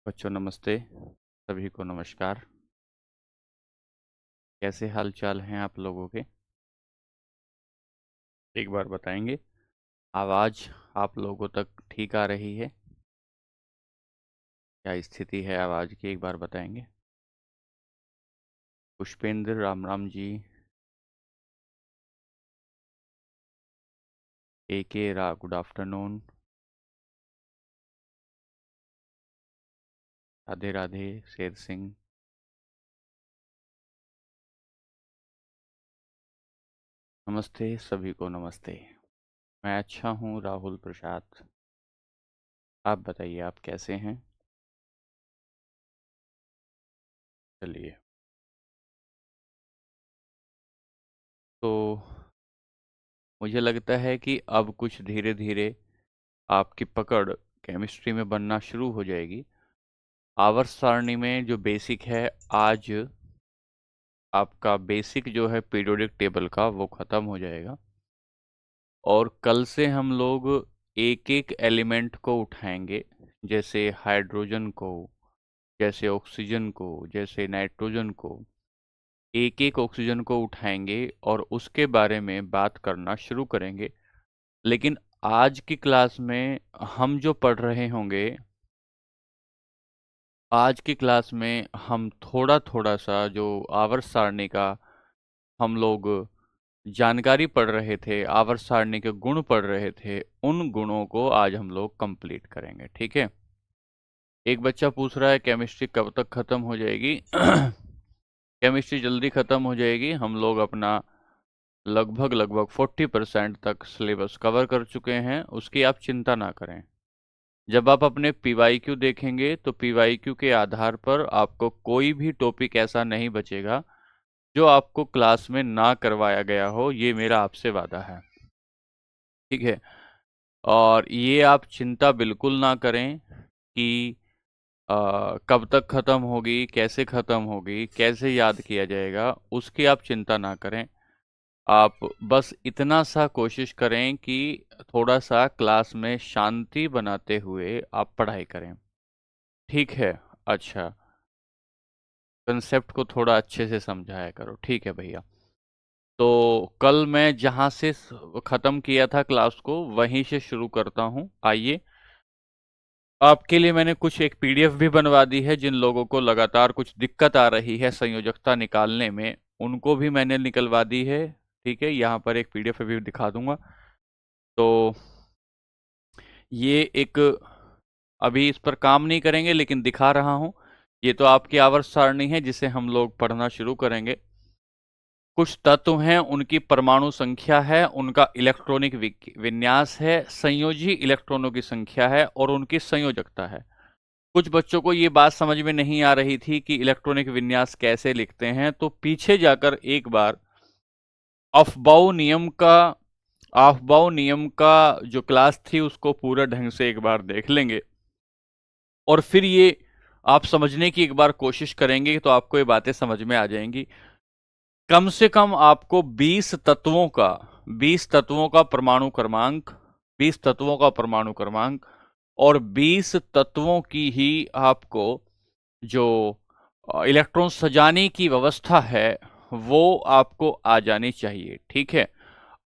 बच्चों नमस्ते। सभी को नमस्कार। कैसे हाल चाल हैं आप लोगों के? एक बार बताएंगे। आवाज़ आप लोगों तक ठीक आ रही है? क्या स्थिति है आवाज़ की, एक बार बताएंगे? पुष्पेंद्र राम राम जी। AK रा गुड आफ्टरनून। राधे राधे शेर सिंह। नमस्ते सभी को नमस्ते। मैं अच्छा हूँ राहुल प्रसाद। आप बताइए आप कैसे हैं? चलिए। तो मुझे लगता है कि अब कुछ धीरे धीरे आपकी पकड़ केमिस्ट्री में बनना शुरू हो जाएगी। आवर्त सारणी में जो बेसिक है, आज आपका बेसिक जो है पीरियोडिक टेबल का वो ख़त्म हो जाएगा और कल से हम लोग एक एक एलिमेंट को उठाएंगे। जैसे हाइड्रोजन को, जैसे ऑक्सीजन को, जैसे नाइट्रोजन को, एक एक ऑक्सीजन को उठाएंगे और उसके बारे में बात करना शुरू करेंगे। लेकिन आज की क्लास में हम जो पढ़ रहे होंगे, आज की क्लास में हम थोड़ा थोड़ा सा जो आवर्त सारणी का हम लोग जानकारी पढ़ रहे थे, आवर्त सारणी के गुण पढ़ रहे थे, उन गुणों को आज हम लोग कंप्लीट करेंगे। ठीक है। एक बच्चा पूछ रहा है केमिस्ट्री कब तक खत्म हो जाएगी? केमिस्ट्री जल्दी खत्म हो जाएगी। हम लोग अपना लगभग लगभग 40% तक सिलेबस कवर कर चुके हैं, उसकी आप चिंता ना करें। जब आप अपने PYQ देखेंगे तो PYQ के आधार पर आपको कोई भी टॉपिक ऐसा नहीं बचेगा जो आपको क्लास में ना करवाया गया हो, ये मेरा आपसे वादा है। ठीक है। और ये आप चिंता बिल्कुल ना करें कि कब तक ख़त्म होगी, कैसे ख़त्म होगी, कैसे याद किया जाएगा, उसकी आप चिंता ना करें। आप बस इतना सा कोशिश करें कि थोड़ा सा क्लास में शांति बनाते हुए आप पढ़ाई करें। ठीक है। अच्छा, कंसेप्ट को थोड़ा अच्छे से समझाया करो। ठीक है भैया। तो कल मैं जहाँ से ख़त्म किया था क्लास को वहीं से शुरू करता हूँ। आइए, आपके लिए मैंने कुछ एक PDF भी बनवा दी है। जिन लोगों को लगातार कुछ दिक्कत आ रही है संयोजकता निकालने में, उनको भी मैंने निकलवा दी है। ठीक है, यहाँ पर एक PDF भी दिखा दूंगा। तो ये एक, अभी इस पर काम नहीं करेंगे लेकिन दिखा रहा हूँ। ये तो आपकी आवर्त सारणी है जिसे हम लोग पढ़ना शुरू करेंगे। कुछ तत्व हैं, उनकी परमाणु संख्या है, उनका इलेक्ट्रॉनिक विन्यास है, संयोजी इलेक्ट्रॉनों की संख्या है और उनकी संयोजकता है। कुछ बच्चों को ये बात समझ में नहीं आ रही थी कि इलेक्ट्रॉनिक विन्यास कैसे लिखते हैं, तो पीछे जाकर एक बार अफबाउ नियम का जो क्लास थी उसको पूरा ढंग से एक बार देख लेंगे और फिर ये आप समझने की एक बार कोशिश करेंगे तो आपको ये बातें समझ में आ जाएंगी। कम से कम आपको 20 तत्वों का परमाणु क्रमांक, 20 तत्वों का परमाणु क्रमांक और 20 तत्वों की ही आपको जो इलेक्ट्रॉन सजाने की व्यवस्था है वो आपको आ जानी चाहिए। ठीक है।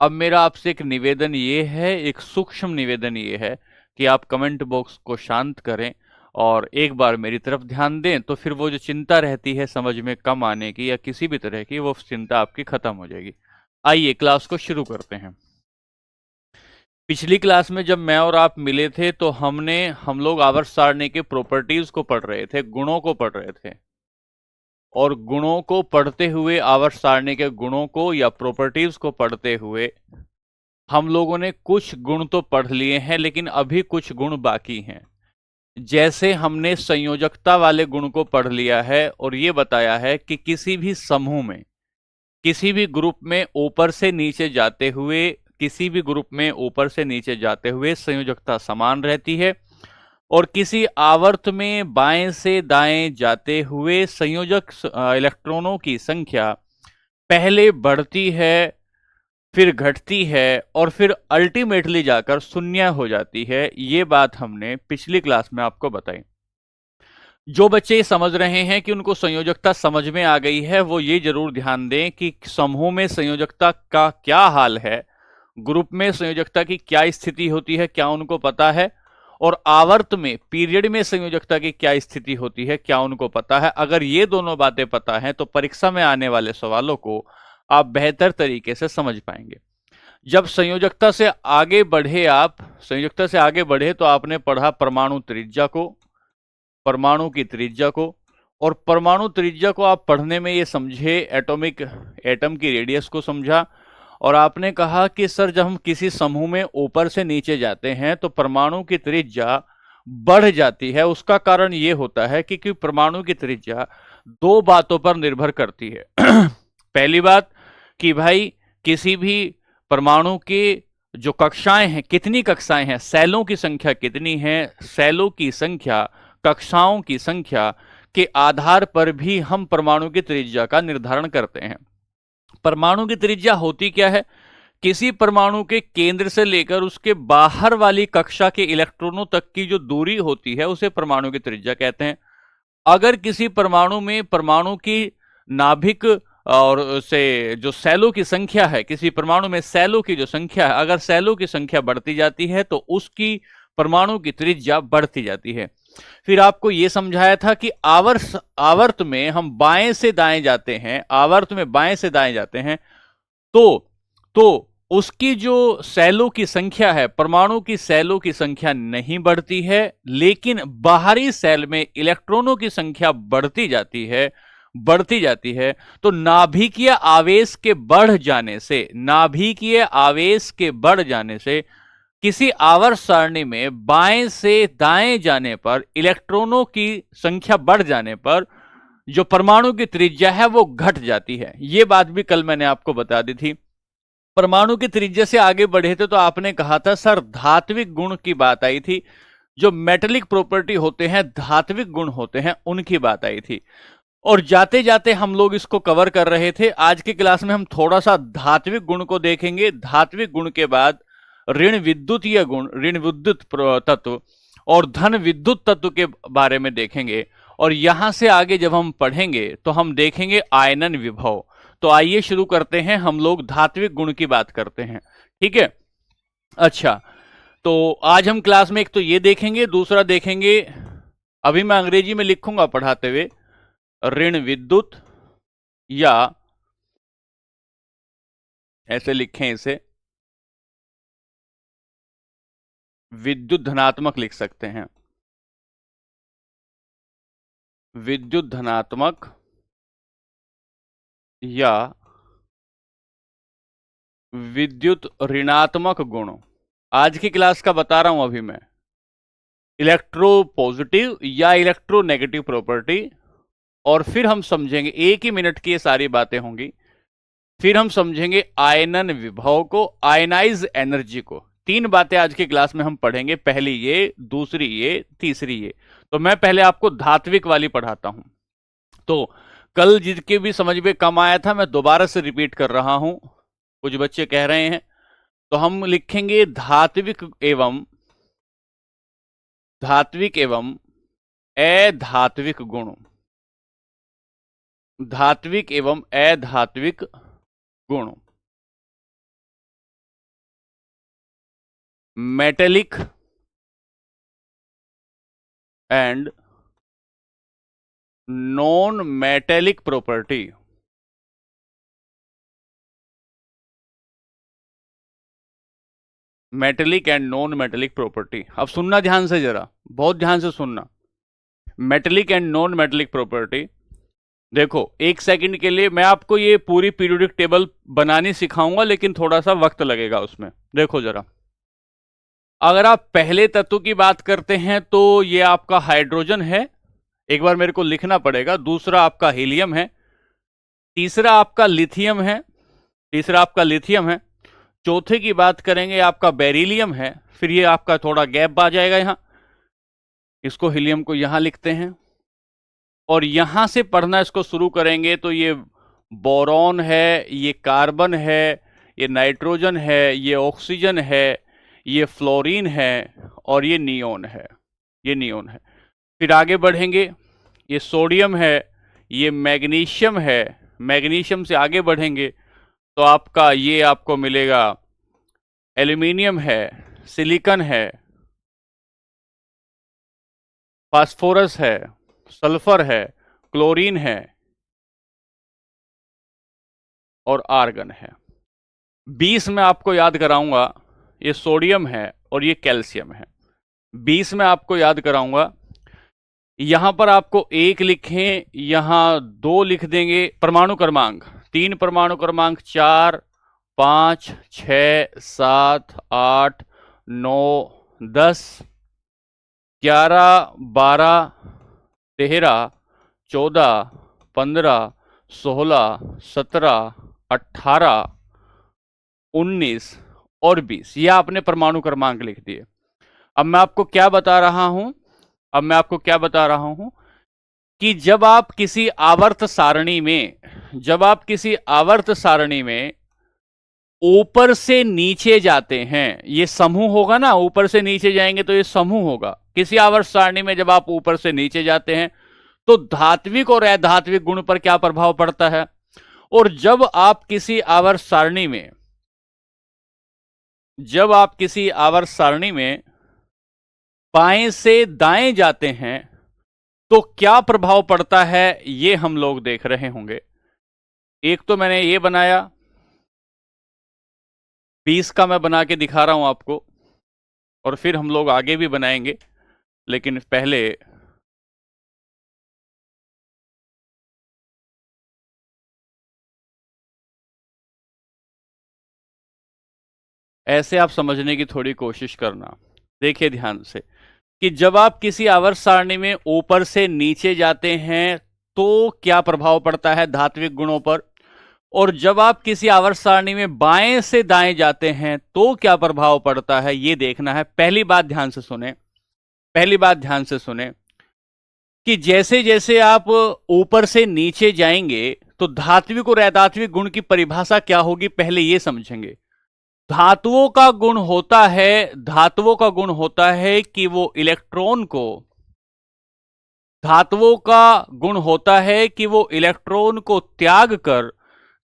अब मेरा आपसे एक निवेदन ये है, एक सूक्ष्म निवेदन ये है कि आप कमेंट बॉक्स को शांत करें और एक बार मेरी तरफ ध्यान दें, तो फिर वो जो चिंता रहती है समझ में कम आने की या किसी भी तरह की, वो चिंता आपकी खत्म हो जाएगी। आइए क्लास को शुरू करते हैं। पिछली क्लास में जब मैं और आप मिले थे तो हम लोग आवर्त सारणी के प्रॉपर्टीज को पढ़ रहे थे, गुणों को पढ़ रहे थे। और गुणों को पढ़ते हुए, आवर्त सारणी के गुणों को या प्रॉपर्टीज को पढ़ते हुए हम लोगों ने कुछ गुण तो पढ़ लिए हैं, लेकिन अभी कुछ गुण बाकी हैं। जैसे हमने संयोजकता वाले गुण को पढ़ लिया है और ये बताया है कि किसी भी समूह में, किसी भी ग्रुप में ऊपर से नीचे जाते हुए, किसी भी ग्रुप में ऊपर से नीचे जाते हुए संयोजकता समान रहती है और किसी आवर्त में बाएं से दाएं जाते हुए संयोजक इलेक्ट्रॉनों की संख्या पहले बढ़ती है, फिर घटती है और फिर अल्टीमेटली जाकर शून्य हो जाती है। ये बात हमने पिछली क्लास में आपको बताई। जो बच्चे समझ रहे हैं कि उनको संयोजकता समझ में आ गई है, वो ये जरूर ध्यान दें कि समूह में संयोजकता का क्या हाल है, ग्रुप में संयोजकता की क्या स्थिति होती है, क्या उनको पता है, और आवर्त में पीरियड में संयोजकता की क्या स्थिति होती है, क्या उनको पता है। अगर ये दोनों बातें पता है तो परीक्षा में आने वाले सवालों को आप बेहतर तरीके से समझ पाएंगे। जब संयोजकता से आगे बढ़े, आप संयोजकता से आगे बढ़े तो आपने पढ़ा परमाणु त्रिज्या को, परमाणु की त्रिज्या को, और परमाणु त्रिज्या को आप पढ़ने में ये समझे एटम की रेडियस को समझा। और आपने कहा कि सर जब हम किसी समूह में ऊपर से नीचे जाते हैं तो परमाणु की त्रिज्या बढ़ जाती है। उसका कारण ये होता है कि परमाणु की त्रिज्या दो बातों पर निर्भर करती है। पहली बात कि भाई किसी भी परमाणु के जो कक्षाएं हैं, कितनी कक्षाएं हैं, सेलों की संख्या कितनी है, सेलों की संख्या, कक्षाओं की संख्या के आधार पर भी हम परमाणु की त्रिज्या का निर्धारण करते हैं। परमाणु की त्रिज्या होती क्या है? किसी परमाणु के केंद्र से लेकर उसके बाहर वाली कक्षा के इलेक्ट्रॉनों तक की जो दूरी होती है उसे परमाणु की त्रिज्या कहते हैं। अगर किसी परमाणु में परमाणु की नाभिक और से जो सेलों की संख्या है, किसी परमाणु में सेलों की जो संख्या है, अगर सेलों की संख्या बढ़ती जाती है तो उसकी परमाणु की त्रिज्या बढ़ती जाती है। फिर आपको यह समझाया था कि आवर्त में हम बाएं से दाएं जाते हैं, आवर्त में बाएं से दाएं जाते हैं तो उसकी जो सेलों की संख्या है, परमाणु की सेलों की संख्या नहीं बढ़ती है, लेकिन बाहरी सेल में इलेक्ट्रॉनों की संख्या बढ़ती जाती है। तो नाभिकीय आवेश के बढ़ जाने से किसी आवर्त सारणी में बाएं से दाएं जाने पर इलेक्ट्रॉनों की संख्या बढ़ जाने पर जो परमाणु की त्रिज्या है वो घट जाती है। यह बात भी कल मैंने आपको बता दी थी। परमाणु की त्रिज्या से आगे बढ़े थे तो आपने कहा था सर धात्विक गुण की बात आई थी, जो मेटेलिक प्रॉपर्टी होते हैं, धात्विक गुण होते हैं, उनकी बात आई थी। और जाते जाते हम लोग इसको कवर कर रहे थे। आज की क्लास में हम थोड़ा सा धात्विक गुण को देखेंगे। धात्विक गुण के बाद ऋण विद्युतीय गुण, ऋण विद्युत तत्व और धन विद्युत तत्व के बारे में देखेंगे। और यहां से आगे जब हम पढ़ेंगे तो हम देखेंगे आयनन विभव। तो आइए शुरू करते हैं, हम लोग धात्विक गुण की बात करते हैं, ठीक है। अच्छा, तो आज हम क्लास में एक तो ये देखेंगे, दूसरा देखेंगे, अभी मैं अंग्रेजी में लिखूंगा पढ़ाते हुए, ऋण विद्युत, या ऐसे लिखें इसे, विद्युत धनात्मक लिख सकते हैं, विद्युत धनात्मक या विद्युत ऋणात्मक गुण। आज की क्लास का बता रहा हूं अभी मैं, इलेक्ट्रो पॉजिटिव या इलेक्ट्रो नेगेटिव प्रॉपर्टी। और फिर हम समझेंगे, एक ही मिनट की ये सारी बातें होंगी, फिर हम समझेंगे आयनन विभव को, आयनाइज एनर्जी को। तीन बातें आज की क्लास में हम पढ़ेंगे, पहली ये, दूसरी ये, तीसरी ये। तो मैं पहले आपको धात्विक वाली पढ़ाता हूं। तो कल जिसके भी समझ में कम आया था मैं दोबारा से रिपीट कर रहा हूं, कुछ बच्चे कह रहे हैं। तो हम लिखेंगे धात्विक एवं अधात्विक गुण, धात्विक एवं अधात्विक गुण, metallic and non metallic property. Metallic and non metallic property. अब सुनना ध्यान से, जरा बहुत ध्यान से सुनना। Metallic and non metallic property, देखो एक सेकंड के लिए मैं आपको ये पूरी पीरियोडिक टेबल बनानी सिखाऊंगा, लेकिन थोड़ा सा वक्त लगेगा उसमें। देखो जरा, अगर आप पहले तत्व की बात करते हैं तो ये आपका हाइड्रोजन है, एक बार मेरे को लिखना पड़ेगा। दूसरा आपका हीलियम है, तीसरा आपका लिथियम है, चौथे की बात करेंगे आपका बेरिलियम है। फिर ये आपका थोड़ा गैप आ जाएगा यहां, इसको हीलियम को यहां लिखते हैं। और यहां से पढ़ना इसको शुरू करेंगे तो ये बोरॉन है, ये कार्बन है, ये नाइट्रोजन है, ये ऑक्सीजन है, ये फ्लोरीन है और ये नियोन है, फिर आगे बढ़ेंगे ये सोडियम है, ये मैग्नीशियम है। मैग्नीशियम से आगे बढ़ेंगे तो आपका ये आपको मिलेगा एल्यूमिनियम है, सिलिकॉन है, फास्फोरस है, सल्फर है, क्लोरीन है और आर्गन है। 20 में आपको याद कराऊंगा, ये सोडियम है और ये कैल्शियम है। 20 में आपको याद कराऊंगा, यहां पर आपको 1 लिखें, यहां 2 लिख देंगे परमाणु क्रमांक, 3 परमाणु क्रमांक, 4, 5, 6, 7, 8, 9, 10, 11, 12, 13, 14, 15, 16, 17, 18, 19 और 20। ये आपने परमाणु क्रमांक लिख दिए। अब मैं आपको क्या बता रहा हूं, अब मैं आपको क्या बता रहा हूं कि जब आप किसी आवर्त सारणी में, जब आप किसी आवर्त सारणी में ऊपर से नीचे जाते हैं, ये समूह होगा ना, ऊपर से नीचे जाएंगे तो ये समूह होगा। किसी आवर्त सारणी में जब आप ऊपर से नीचे जाते हैं तो धात्विक और अधात्विक गुण पर क्या प्रभाव पड़ता है। और जब आप किसी आवर्त सारणी में, जब आप किसी आवर्त सारणी में बाएं से दाएं जाते हैं तो क्या प्रभाव पड़ता है, ये हम लोग देख रहे होंगे। एक तो मैंने ये बनाया, 20 का मैं बना के दिखा रहा हूं आपको, और फिर हम लोग आगे भी बनाएंगे, लेकिन पहले ऐसे आप समझने की थोड़ी कोशिश करना। देखिए ध्यान से कि जब आप किसी आवर्त सारणी में ऊपर से नीचे जाते हैं तो क्या प्रभाव पड़ता है धात्विक गुणों पर, और जब आप किसी आवर्त सारणी में बाएं से दाएं जाते हैं तो क्या प्रभाव पड़ता है, ये देखना है। पहली बात ध्यान से सुने, पहली बात ध्यान से सुने कि जैसे जैसे आप ऊपर से नीचे जाएंगे तो धात्विक और अधात्विक गुण की परिभाषा क्या होगी, पहले ये समझेंगे। धातुओं का गुण होता है, धातुओं का गुण होता है कि वो इलेक्ट्रॉन को, धातुओं का गुण होता है कि वो इलेक्ट्रॉन को त्याग कर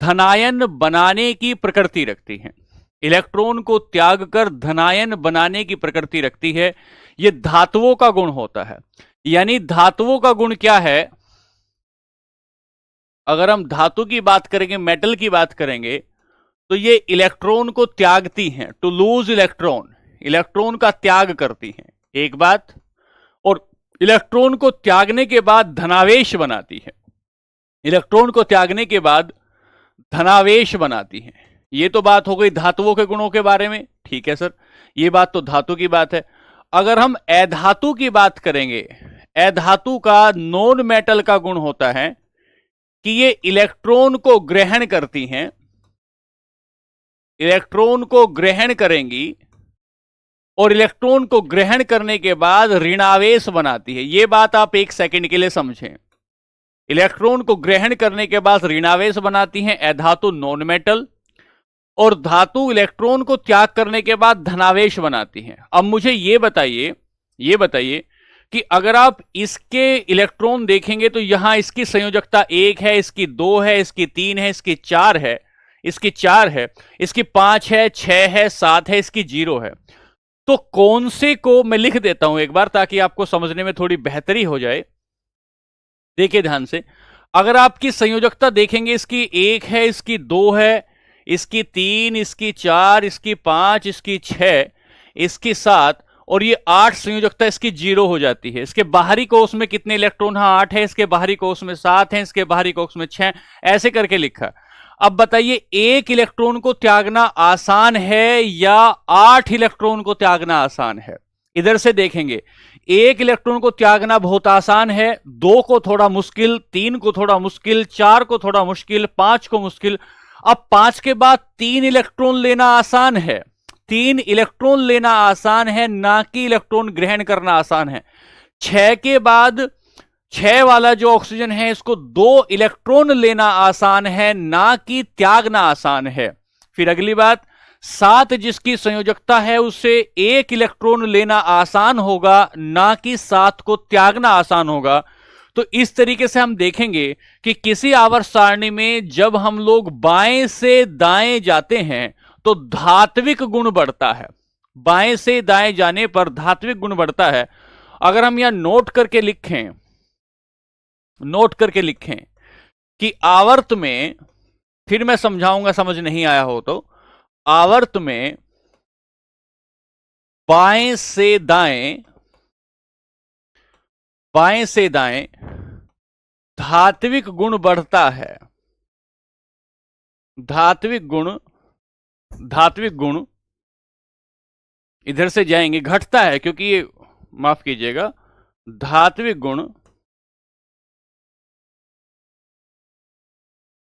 धनायन बनाने की प्रकृति रखती है। इलेक्ट्रॉन को त्याग कर धनायन बनाने की प्रकृति रखती है, ये धातुओं का गुण होता है। यानी धातुओं का गुण क्या है, अगर हम धातु की बात करेंगे, मेटल की बात करेंगे, तो ये इलेक्ट्रॉन को त्यागती हैं, टू लूज इलेक्ट्रॉन, इलेक्ट्रॉन का त्याग करती हैं, एक बात। और इलेक्ट्रॉन को त्यागने के बाद धनावेश बनाती है, इलेक्ट्रॉन को त्यागने के बाद धनावेश बनाती है। ये तो बात हो गई धातुओं के गुणों के बारे में, ठीक है सर, ये बात तो धातु की बात है। अगर हम अधातु की बात करेंगे, अधातु का, नॉन मेटल का गुण होता है कि ये इलेक्ट्रॉन को ग्रहण करती हैं, इलेक्ट्रॉन को ग्रहण करेंगी और इलेक्ट्रॉन को ग्रहण करने के बाद ऋणावेश बनाती है। यह बात आप एक सेकंड के लिए समझें, इलेक्ट्रॉन को ग्रहण करने के बाद ऋणावेश बनाती हैं अधातु, नॉन मेटल, और धातु इलेक्ट्रॉन को त्याग करने के बाद धनावेश बनाती हैं। अब मुझे यह बताइए कि अगर आप इसके इलेक्ट्रॉन देखेंगे तो यहां इसकी संयोजकता 1 है, इसकी 2 है, इसकी 3 है, इसकी 4 है, इसकी 4 है, इसकी 5 है, 6 है, 7 है, इसकी 0 है। तो कौन से को मैं लिख देता हूं एक बार ताकि आपको समझने में थोड़ी बेहतरी हो जाए। देखिए ध्यान से, अगर आपकी संयोजकता देखेंगे, इसकी 1 है, इसकी 2 है, इसकी 3, इसकी 4, इसकी 5, इसकी 6, इसकी 7 और ये 8 संयोजकता इसकी 0 हो जाती है। इसके बाहरी कोष में कितने इलेक्ट्रॉन, हाँ 8 है, इसके बाहरी कोष में 7 है, इसके बाहरी कोष में 6, ऐसे करके लिखा। अब बताइए, एक इलेक्ट्रॉन को त्यागना आसान है या 8 इलेक्ट्रॉन को त्यागना आसान है? इधर से देखेंगे, एक इलेक्ट्रॉन को त्यागना बहुत आसान है, 2 को थोड़ा मुश्किल, 3 को थोड़ा मुश्किल, 4 को थोड़ा मुश्किल, 5 को मुश्किल। अब 5 के बाद 3 इलेक्ट्रॉन लेना आसान है, 3 इलेक्ट्रॉन लेना आसान है, ना कि इलेक्ट्रॉन ग्रहण करना आसान है। 6 के बाद 6 वाला जो ऑक्सीजन है, इसको 2 इलेक्ट्रॉन लेना आसान है, ना कि त्यागना आसान है। फिर अगली बात, 7 जिसकी संयोजकता है उससे 1 इलेक्ट्रॉन लेना आसान होगा, ना कि 7 को त्यागना आसान होगा। तो इस तरीके से हम देखेंगे कि किसी आवर्त सारणी में जब हम लोग बाएं से दाएं जाते हैं तो धात्विक गुण बढ़ता है। बाएं से दाएं जाने पर धात्विक गुण बढ़ता है। अगर हम यहां नोट करके लिखें कि आवर्त में, फिर मैं समझाऊंगा समझ नहीं आया हो तो, आवर्त में बाएं से दाएं धात्विक गुण बढ़ता है। धात्विक गुण इधर से जाएंगे, घटता है, क्योंकि ये, माफ कीजिएगा, धात्विक गुण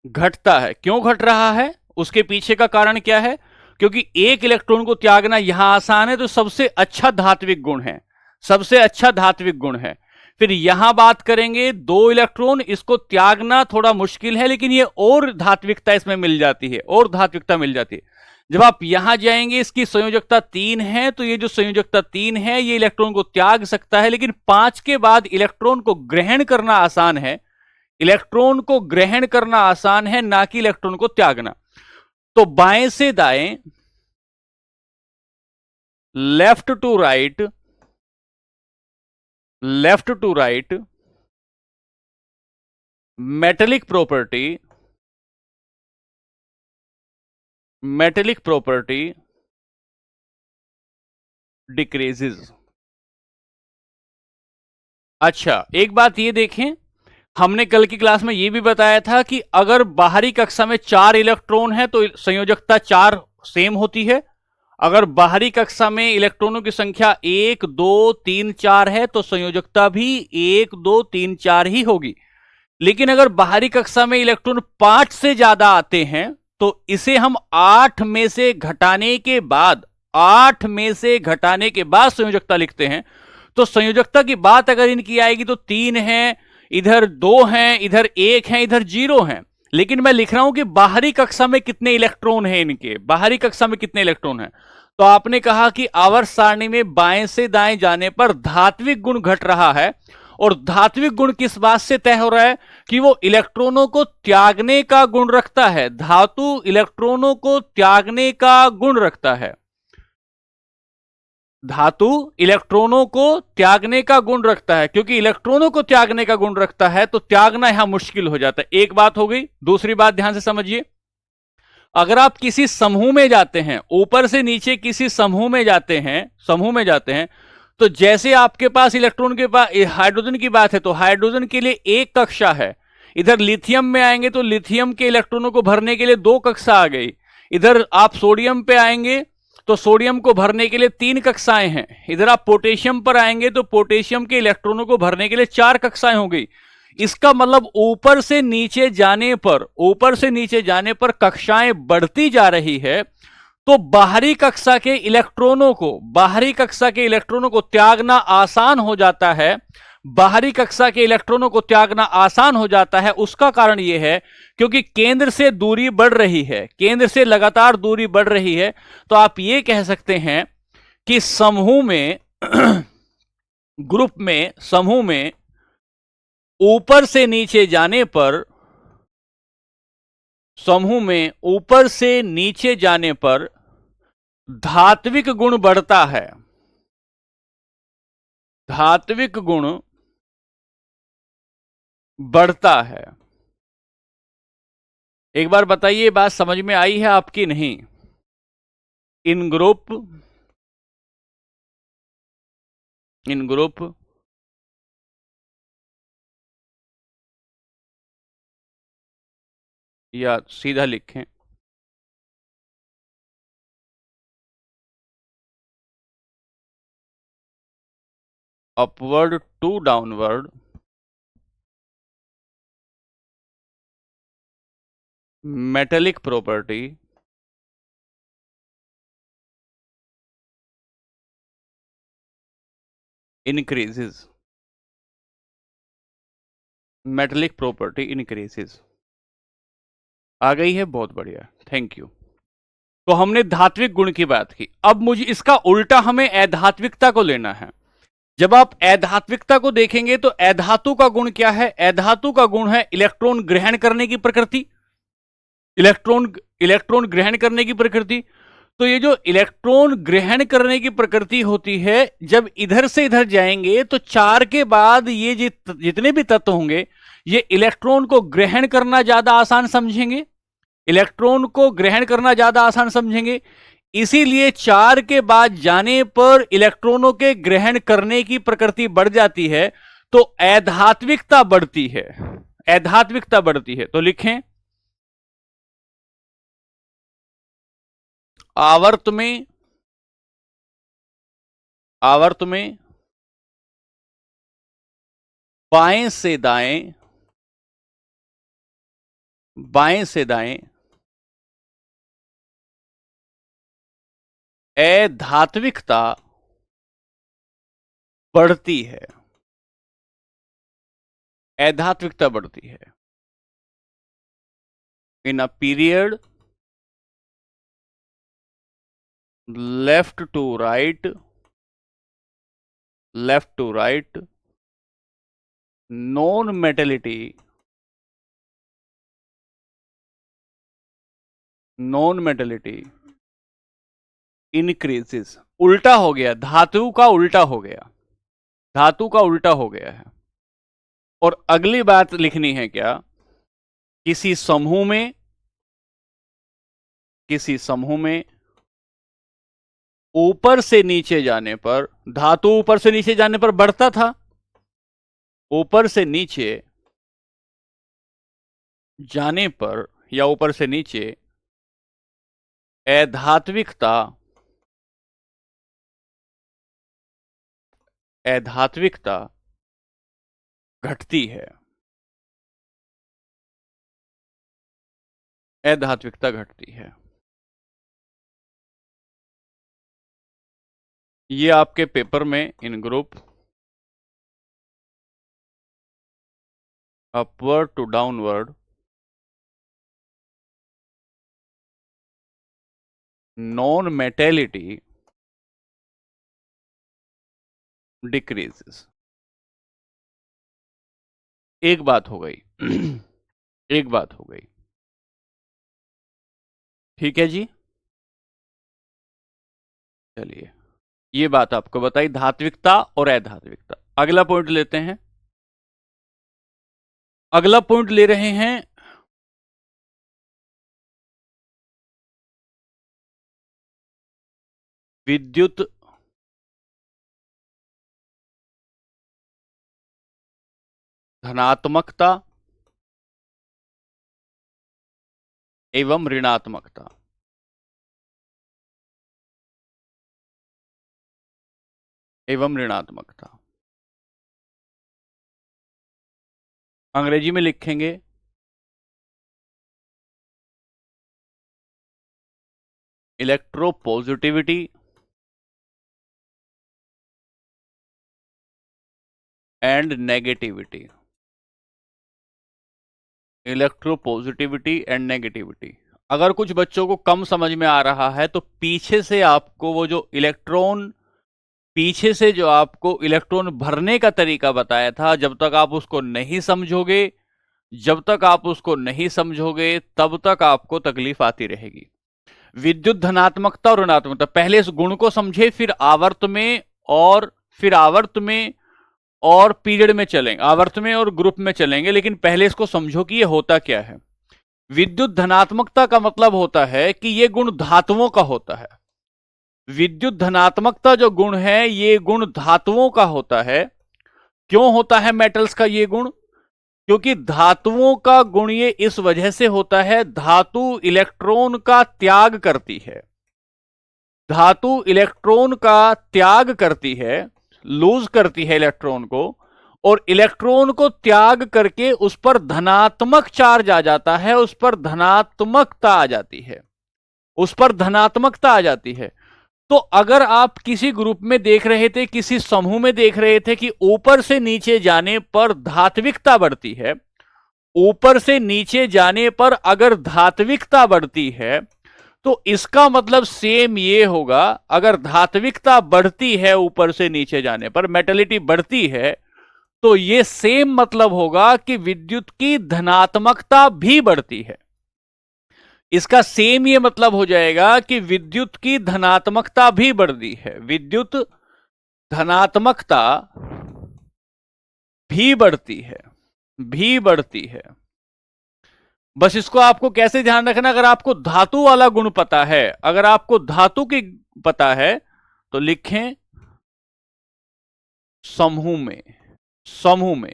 घटता है। क्यों घट रहा है, उसके पीछे का कारण क्या है? क्योंकि एक इलेक्ट्रॉन को त्यागना यहां आसान है, तो सबसे अच्छा धात्विक गुण है। फिर यहां बात करेंगे 2 इलेक्ट्रॉन, इसको त्यागना थोड़ा मुश्किल है, लेकिन ये और धात्विकता इसमें मिल जाती है, जब आप यहां जाएंगे इसकी संयोजकता 3 है, तो ये जो संयोजकता 3 है ये इलेक्ट्रॉन को त्याग सकता है, लेकिन 5 के बाद इलेक्ट्रॉन को ग्रहण करना आसान है, ना कि इलेक्ट्रॉन को त्यागना। तो बाएं से दाएं, left to right, metallic property decreases. अच्छा, एक बात ये देखें, हमने कल की क्लास में यह भी बताया था कि अगर बाहरी कक्षा में 4 इलेक्ट्रॉन है तो संयोजकता 4 सेम होती है। अगर बाहरी कक्षा में इलेक्ट्रॉनों की संख्या 1 2 3 4 है तो संयोजकता भी 1 2 3 4 ही होगी। लेकिन अगर बाहरी कक्षा में इलेक्ट्रॉन 5 से ज्यादा आते हैं तो इसे हम 8 में से घटाने के बाद संयोजकता लिखते हैं। तो संयोजकता की बात अगर इनकी आएगी तो 3 है, इधर 2 हैं, इधर 1 है, इधर 0 है। लेकिन मैं लिख रहा हूं कि बाहरी कक्षा में कितने इलेक्ट्रॉन हैं, तो आपने कहा कि आवर्त सारणी में बाएं से दाएं जाने पर धात्विक गुण घट रहा है। और धात्विक गुण किस बात से तय हो रहा है? कि वो इलेक्ट्रॉनों को त्यागने का गुण रखता है। धातु इलेक्ट्रॉनों को त्यागने का गुण रखता है, क्योंकि इलेक्ट्रॉनों को त्यागने का गुण रखता है तो त्यागना यहां मुश्किल हो जाता है। एक बात हो गई। दूसरी बात ध्यान से समझिए, अगर आप किसी समूह में जाते हैं, ऊपर से नीचे किसी समूह में जाते हैं, तो जैसे आपके पास इलेक्ट्रॉन के पास हाइड्रोजन की बात है तो हाइड्रोजन के लिए एक कक्षा है। इधर लिथियम में आएंगे तो लिथियम के इलेक्ट्रॉनों को भरने के लिए 2 कक्षा आ गई। इधर आप सोडियम पे आएंगे तो सोडियम को भरने के लिए 3 कक्षाएं हैं। इधर आप पोटेशियम पर आएंगे तो पोटेशियम के इलेक्ट्रॉनों को भरने के लिए 4 कक्षाएं हो गई। इसका मतलब ऊपर से नीचे जाने पर कक्षाएं बढ़ती जा रही है। तो बाहरी कक्षा के इलेक्ट्रॉनों को त्यागना आसान हो जाता है। उसका कारण यह है क्योंकि केंद्र से दूरी बढ़ रही है, केंद्र से लगातार दूरी बढ़ रही है। तो आप यह कह सकते हैं कि समूह में ऊपर से नीचे जाने पर धात्विक गुण बढ़ता है। एक बार बताइए, बात समझ में आई है आपकी? नहीं? इन ग्रुप या सीधा लिखें, upward to downward metallic property increases. आ गई है? बहुत बढ़िया, थैंक यू। तो हमने धात्विक गुण की बात की। अब मुझे इसका उल्टा हमें अधात्विकता को लेना है। जब आप अधात्विकता को देखेंगे तो अधातु का गुण क्या है? अधातु का गुण है इलेक्ट्रॉन ग्रहण करने की प्रकृति। इलेक्ट्रॉन इलेक्ट्रॉन ग्रहण करने की प्रकृति। तो ये जो इलेक्ट्रॉन ग्रहण करने की प्रकृति होती है, जब इधर से इधर जाएंगे तो 4 के बाद ये जितने भी तत्व होंगे ये इलेक्ट्रॉन को ग्रहण करना ज्यादा आसान समझेंगे, इलेक्ट्रॉन को ग्रहण करना ज्यादा आसान समझेंगे। इसीलिए 4 के बाद जाने पर इलेक्ट्रॉनों के ग्रहण करने की प्रकृति बढ़ जाती है, तो अधात्विकता बढ़ती है, अधात्विकता बढ़ती है। तो लिखें, आवर्त में बाएं से दाएं, बाएं से दाएं अधात्विकता बढ़ती है, अधात्विकता बढ़ती है। In a period left to right, non metallicity increases. उल्टा हो गया, धातु का उल्टा हो गया, धातु का उल्टा हो गया है। और अगली बात लिखनी है क्या? किसी समूह में ऊपर से नीचे जाने पर, धातु ऊपर से नीचे जाने पर बढ़ता था, ऊपर से नीचे जाने पर या ऊपर से नीचे अधात्विकता घटती है, अधात्विकता घटती है। ये आपके पेपर में in group upward to downward non metallicity decreases. एक बात हो गई एक बात हो गई, ठीक है जी। चलिए, ये बात आपको बताई, धात्विकता और अधात्विकता। अगला पॉइंट लेते हैं, अगला पॉइंट ले रहे हैं विद्युत धनात्मकता एवं ऋणात्मकता। अंग्रेजी में लिखेंगे electropositivity and negativity. Electropositivity and negativity. अगर कुछ बच्चों को कम समझ में आ रहा है तो पीछे से आपको वो जो इलेक्ट्रॉन भरने का तरीका बताया था, जब तक आप उसको नहीं समझोगे तब तक आपको तकलीफ आती रहेगी। विद्युत धनात्मकता और ऋणात्मकता, पहले इस गुण को समझे, फिर आवर्त में और पीरियड में चलेंगे, आवर्त में और ग्रुप में चलेंगे, लेकिन पहले इसको समझो कि ये होता क्या है। विद्युत धनात्मकता का मतलब होता है कि ये गुण धातुओं का होता है। विद्युत धनात्मकता जो गुण है ये गुण धातुओं का होता है। क्यों होता है मेटल्स का ये गुण? क्योंकि धातुओं का गुण ये इस वजह से होता है, धातु इलेक्ट्रॉन का त्याग करती है, धातु इलेक्ट्रॉन का त्याग करती है, लूज करती है इलेक्ट्रॉन को, और इलेक्ट्रॉन को त्याग करके उस पर धनात्मक चार्ज आ जाता है, उस पर धनात्मकता आ जाती है। तो अगर आप किसी ग्रुप में देख रहे थे, किसी समूह में देख रहे थे कि ऊपर से नीचे जाने पर धात्विकता बढ़ती है, ऊपर से नीचे जाने पर अगर धात्विकता बढ़ती है तो इसका मतलब सेम ये होगा, अगर धात्विकता बढ़ती है ऊपर से नीचे जाने पर, मेटलिटी बढ़ती है, तो ये सेम मतलब होगा कि विद्युत की धनात्मकता भी बढ़ती है। इसका सेम ये मतलब हो जाएगा कि विद्युत की धनात्मकता भी बढ़ती है, विद्युत धनात्मकता भी बढ़ती है, भी बढ़ती है। बस इसको आपको कैसे ध्यान रखना, अगर आपको धातु वाला गुण पता है, अगर आपको धातु की पता है तो लिखें समूह में, समूह में,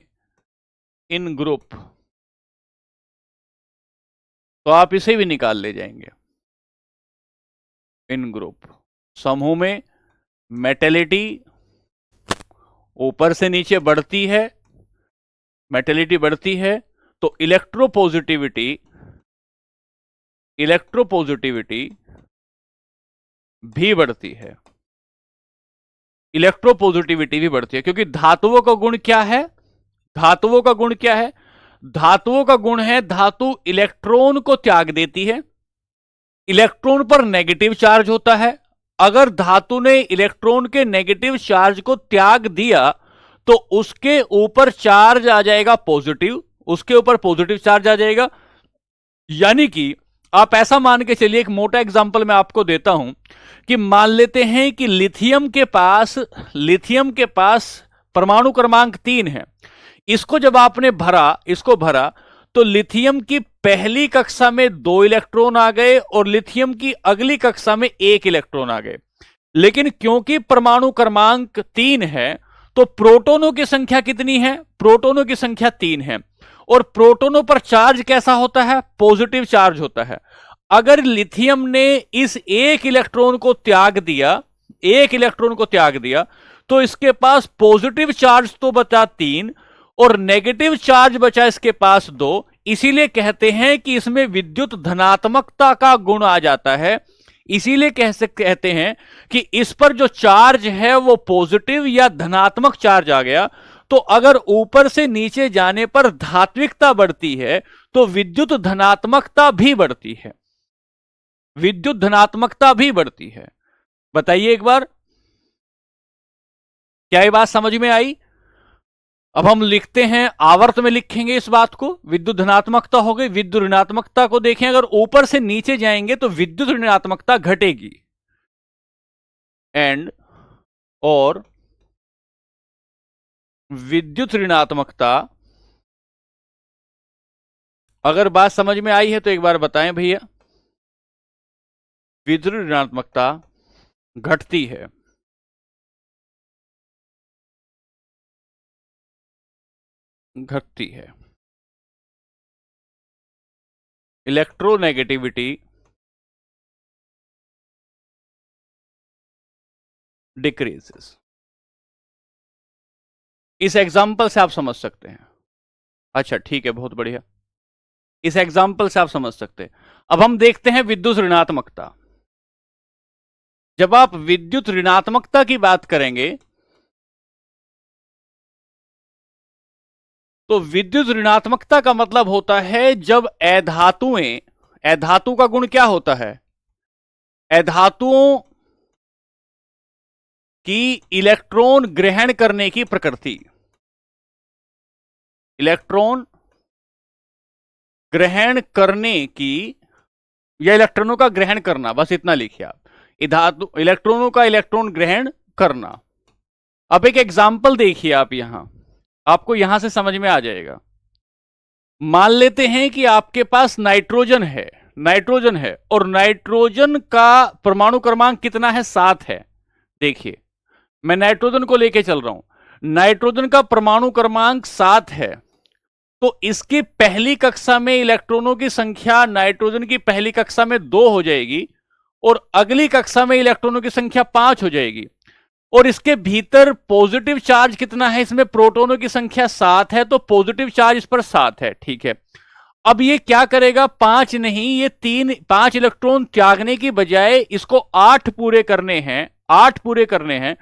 इन ग्रुप, तो आप इसे भी निकाल ले जाएंगे। इन ग्रुप समूह में मेटलिटी ऊपर से नीचे बढ़ती है, मेटलिटी बढ़ती है, तो इलेक्ट्रोपॉजिटिविटी, इलेक्ट्रोपॉजिटिविटी भी बढ़ती है, इलेक्ट्रोपॉजिटिविटी भी बढ़ती है। क्योंकि धातुओं का गुण क्या है, धातुओं का गुण क्या है, धातुओं का गुण है धातु इलेक्ट्रॉन को त्याग देती है, इलेक्ट्रॉन पर नेगेटिव चार्ज होता है। अगर धातु ने इलेक्ट्रॉन के नेगेटिव चार्ज को त्याग दिया तो उसके ऊपर चार्ज आ जाएगा पॉजिटिव, उसके ऊपर पॉजिटिव चार्ज आ जाएगा। यानी कि आप ऐसा मान के चलिए, एक मोटा एग्जांपल मैं आपको देता हूं कि मान लेते हैं कि लिथियम के पास परमाणु क्रमांक 3 है। इसको जब आपने भरा, इसको भरा, तो लिथियम की पहली कक्षा में 2 इलेक्ट्रॉन आ गए और लिथियम की अगली कक्षा में 1 इलेक्ट्रॉन आ गए। लेकिन क्योंकि परमाणु क्रमांक 3 है तो प्रोटोनों की संख्या कितनी है, प्रोटोनों की संख्या 3 है, और प्रोटोनों पर चार्ज कैसा होता है, पॉजिटिव चार्ज होता है। अगर लिथियम ने इस 1 इलेक्ट्रॉन को त्याग दिया, 1 इलेक्ट्रॉन को त्याग दिया, तो इसके पास पॉजिटिव चार्ज तो बचा 3 और नेगेटिव चार्ज बचा इसके पास 2। इसीलिए कहते हैं कि इसमें विद्युत धनात्मकता का गुण आ जाता है। इसीलिए कहते हैं कि इस पर जो चार्ज है वो पॉजिटिव या धनात्मक चार्ज आ गया। तो अगर ऊपर से नीचे जाने पर धात्विकता बढ़ती है तो विद्युत धनात्मकता भी बढ़ती है, विद्युत धनात्मकता भी बढ़ती है। बताइए एक बार, क्या ये बात समझ में आई? अब हम लिखते हैं, आवर्त में लिखेंगे इस बात को, विद्युत धनात्मकता हो गई। विद्युत ऋणात्मकता को देखें, अगर ऊपर से नीचे जाएंगे तो विद्युत ऋणात्मकता घटेगी। एंड और विद्युत ऋणात्मकता, अगर बात समझ में आई है तो एक बार बताएं भैया। विद्युत ऋणात्मकता घटती है, घटती है। Electronegativity decreases. इस एग्जाम्पल से आप समझ सकते हैं। अच्छा ठीक है, बहुत बढ़िया, इस एग्जाम्पल से आप समझ सकते हैं। अब हम देखते हैं विद्युत ऋणात्मकता। जब आप विद्युत ऋणात्मकता की बात करेंगे तो विद्युत ऋणात्मकता का मतलब होता है जब अधातुएं, अधातु का गुण क्या होता है, अधातुओं की इलेक्ट्रॉन ग्रहण करने की प्रकृति, इलेक्ट्रॉन ग्रहण करने की या इलेक्ट्रॉनों का ग्रहण करना, बस इतना लिखिए आप, धातु इलेक्ट्रॉनों का इलेक्ट्रॉन ग्रहण करना। अब एक एग्जाम्पल देखिए आप, यहां आपको यहां से समझ में आ जाएगा। मान लेते हैं कि आपके पास नाइट्रोजन है, नाइट्रोजन है और नाइट्रोजन का परमाणु क्रमांक कितना है, 7 है। देखिए मैं नाइट्रोजन को लेके चल रहा हूं, नाइट्रोजन का परमाणु क्रमांक 7 है, तो इसकी पहली कक्षा में इलेक्ट्रॉनों की संख्या नाइट्रोजन की पहली कक्षा में 2 हो जाएगी और अगली कक्षा में इलेक्ट्रॉनों की संख्या 5 हो जाएगी। और इसके भीतर पॉजिटिव चार्ज कितना है, इसमें प्रोटॉनों की संख्या 7 है, तो पॉजिटिव चार्ज इस पर 7 है। ठीक है, अब ये क्या करेगा, 5 नहीं, ये 5 इलेक्ट्रॉन त्यागने की बजाय इसको 8 पूरे करने हैं, 8 पूरे करने हैं,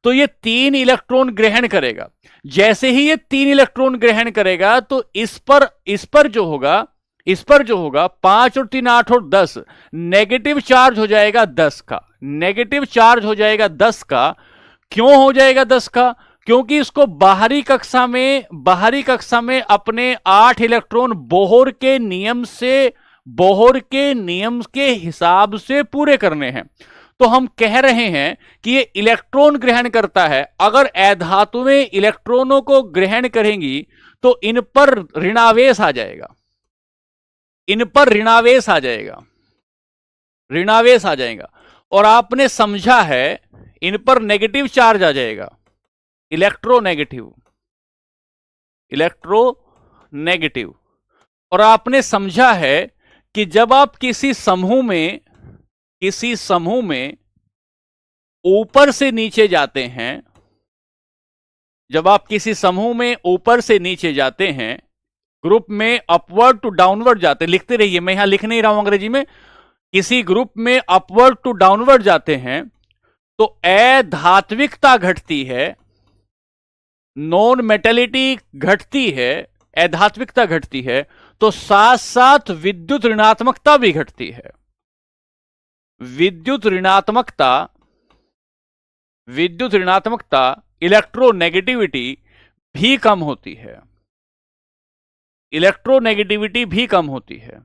तो ये 3 इलेक्ट्रॉन ग्रहण करेगा। जैसे ही ये 3 इलेक्ट्रॉन ग्रहण करेगा तो इस पर जो होगा, इस पर जो होगा 5 और 3 8 और 10, नेगेटिव चार्ज हो जाएगा 10 का, नेगेटिव चार्ज हो जाएगा 10 का। क्यों हो जाएगा 10 का? क्योंकि इसको बाहरी कक्षा में अपने 8 इलेक्ट्रॉन बोहर के नियम के हिसाब से पूरे करने हैं। तो हम कह रहे हैं कि ये इलेक्ट्रॉन ग्रहण करता है। अगर अधातुएं इलेक्ट्रॉनों को ग्रहण करेंगी तो इन पर ऋणावेश आ जाएगा, इन पर ऋणावेश आ जाएगा, ऋणावेश आ जाएगा। और आपने समझा है इन पर नेगेटिव चार्ज आ जाएगा, इलेक्ट्रोनेगेटिव, इलेक्ट्रोनेगेटिव। और आपने समझा है कि जब आप किसी समूह में ऊपर से नीचे जाते हैं, जब आप किसी समूह में ऊपर से नीचे जाते हैं, ग्रुप में अपवर्ड टू डाउनवर्ड जाते, लिखते रहिए, मैं यहां लिख नहीं रहा हूं अंग्रेजी में, किसी ग्रुप में अपवर्ड टू डाउनवर्ड जाते हैं तो अधात्विकता घटती है, नॉन मेटलिटी घटती है, अधात्विकता घटती है, तो साथ साथ विद्युत ऋणात्मकता भी घटती है। विद्युत ऋणात्मकता इलेक्ट्रोनेगेटिविटी भी कम होती है, इलेक्ट्रोनेगेटिविटी भी कम होती है।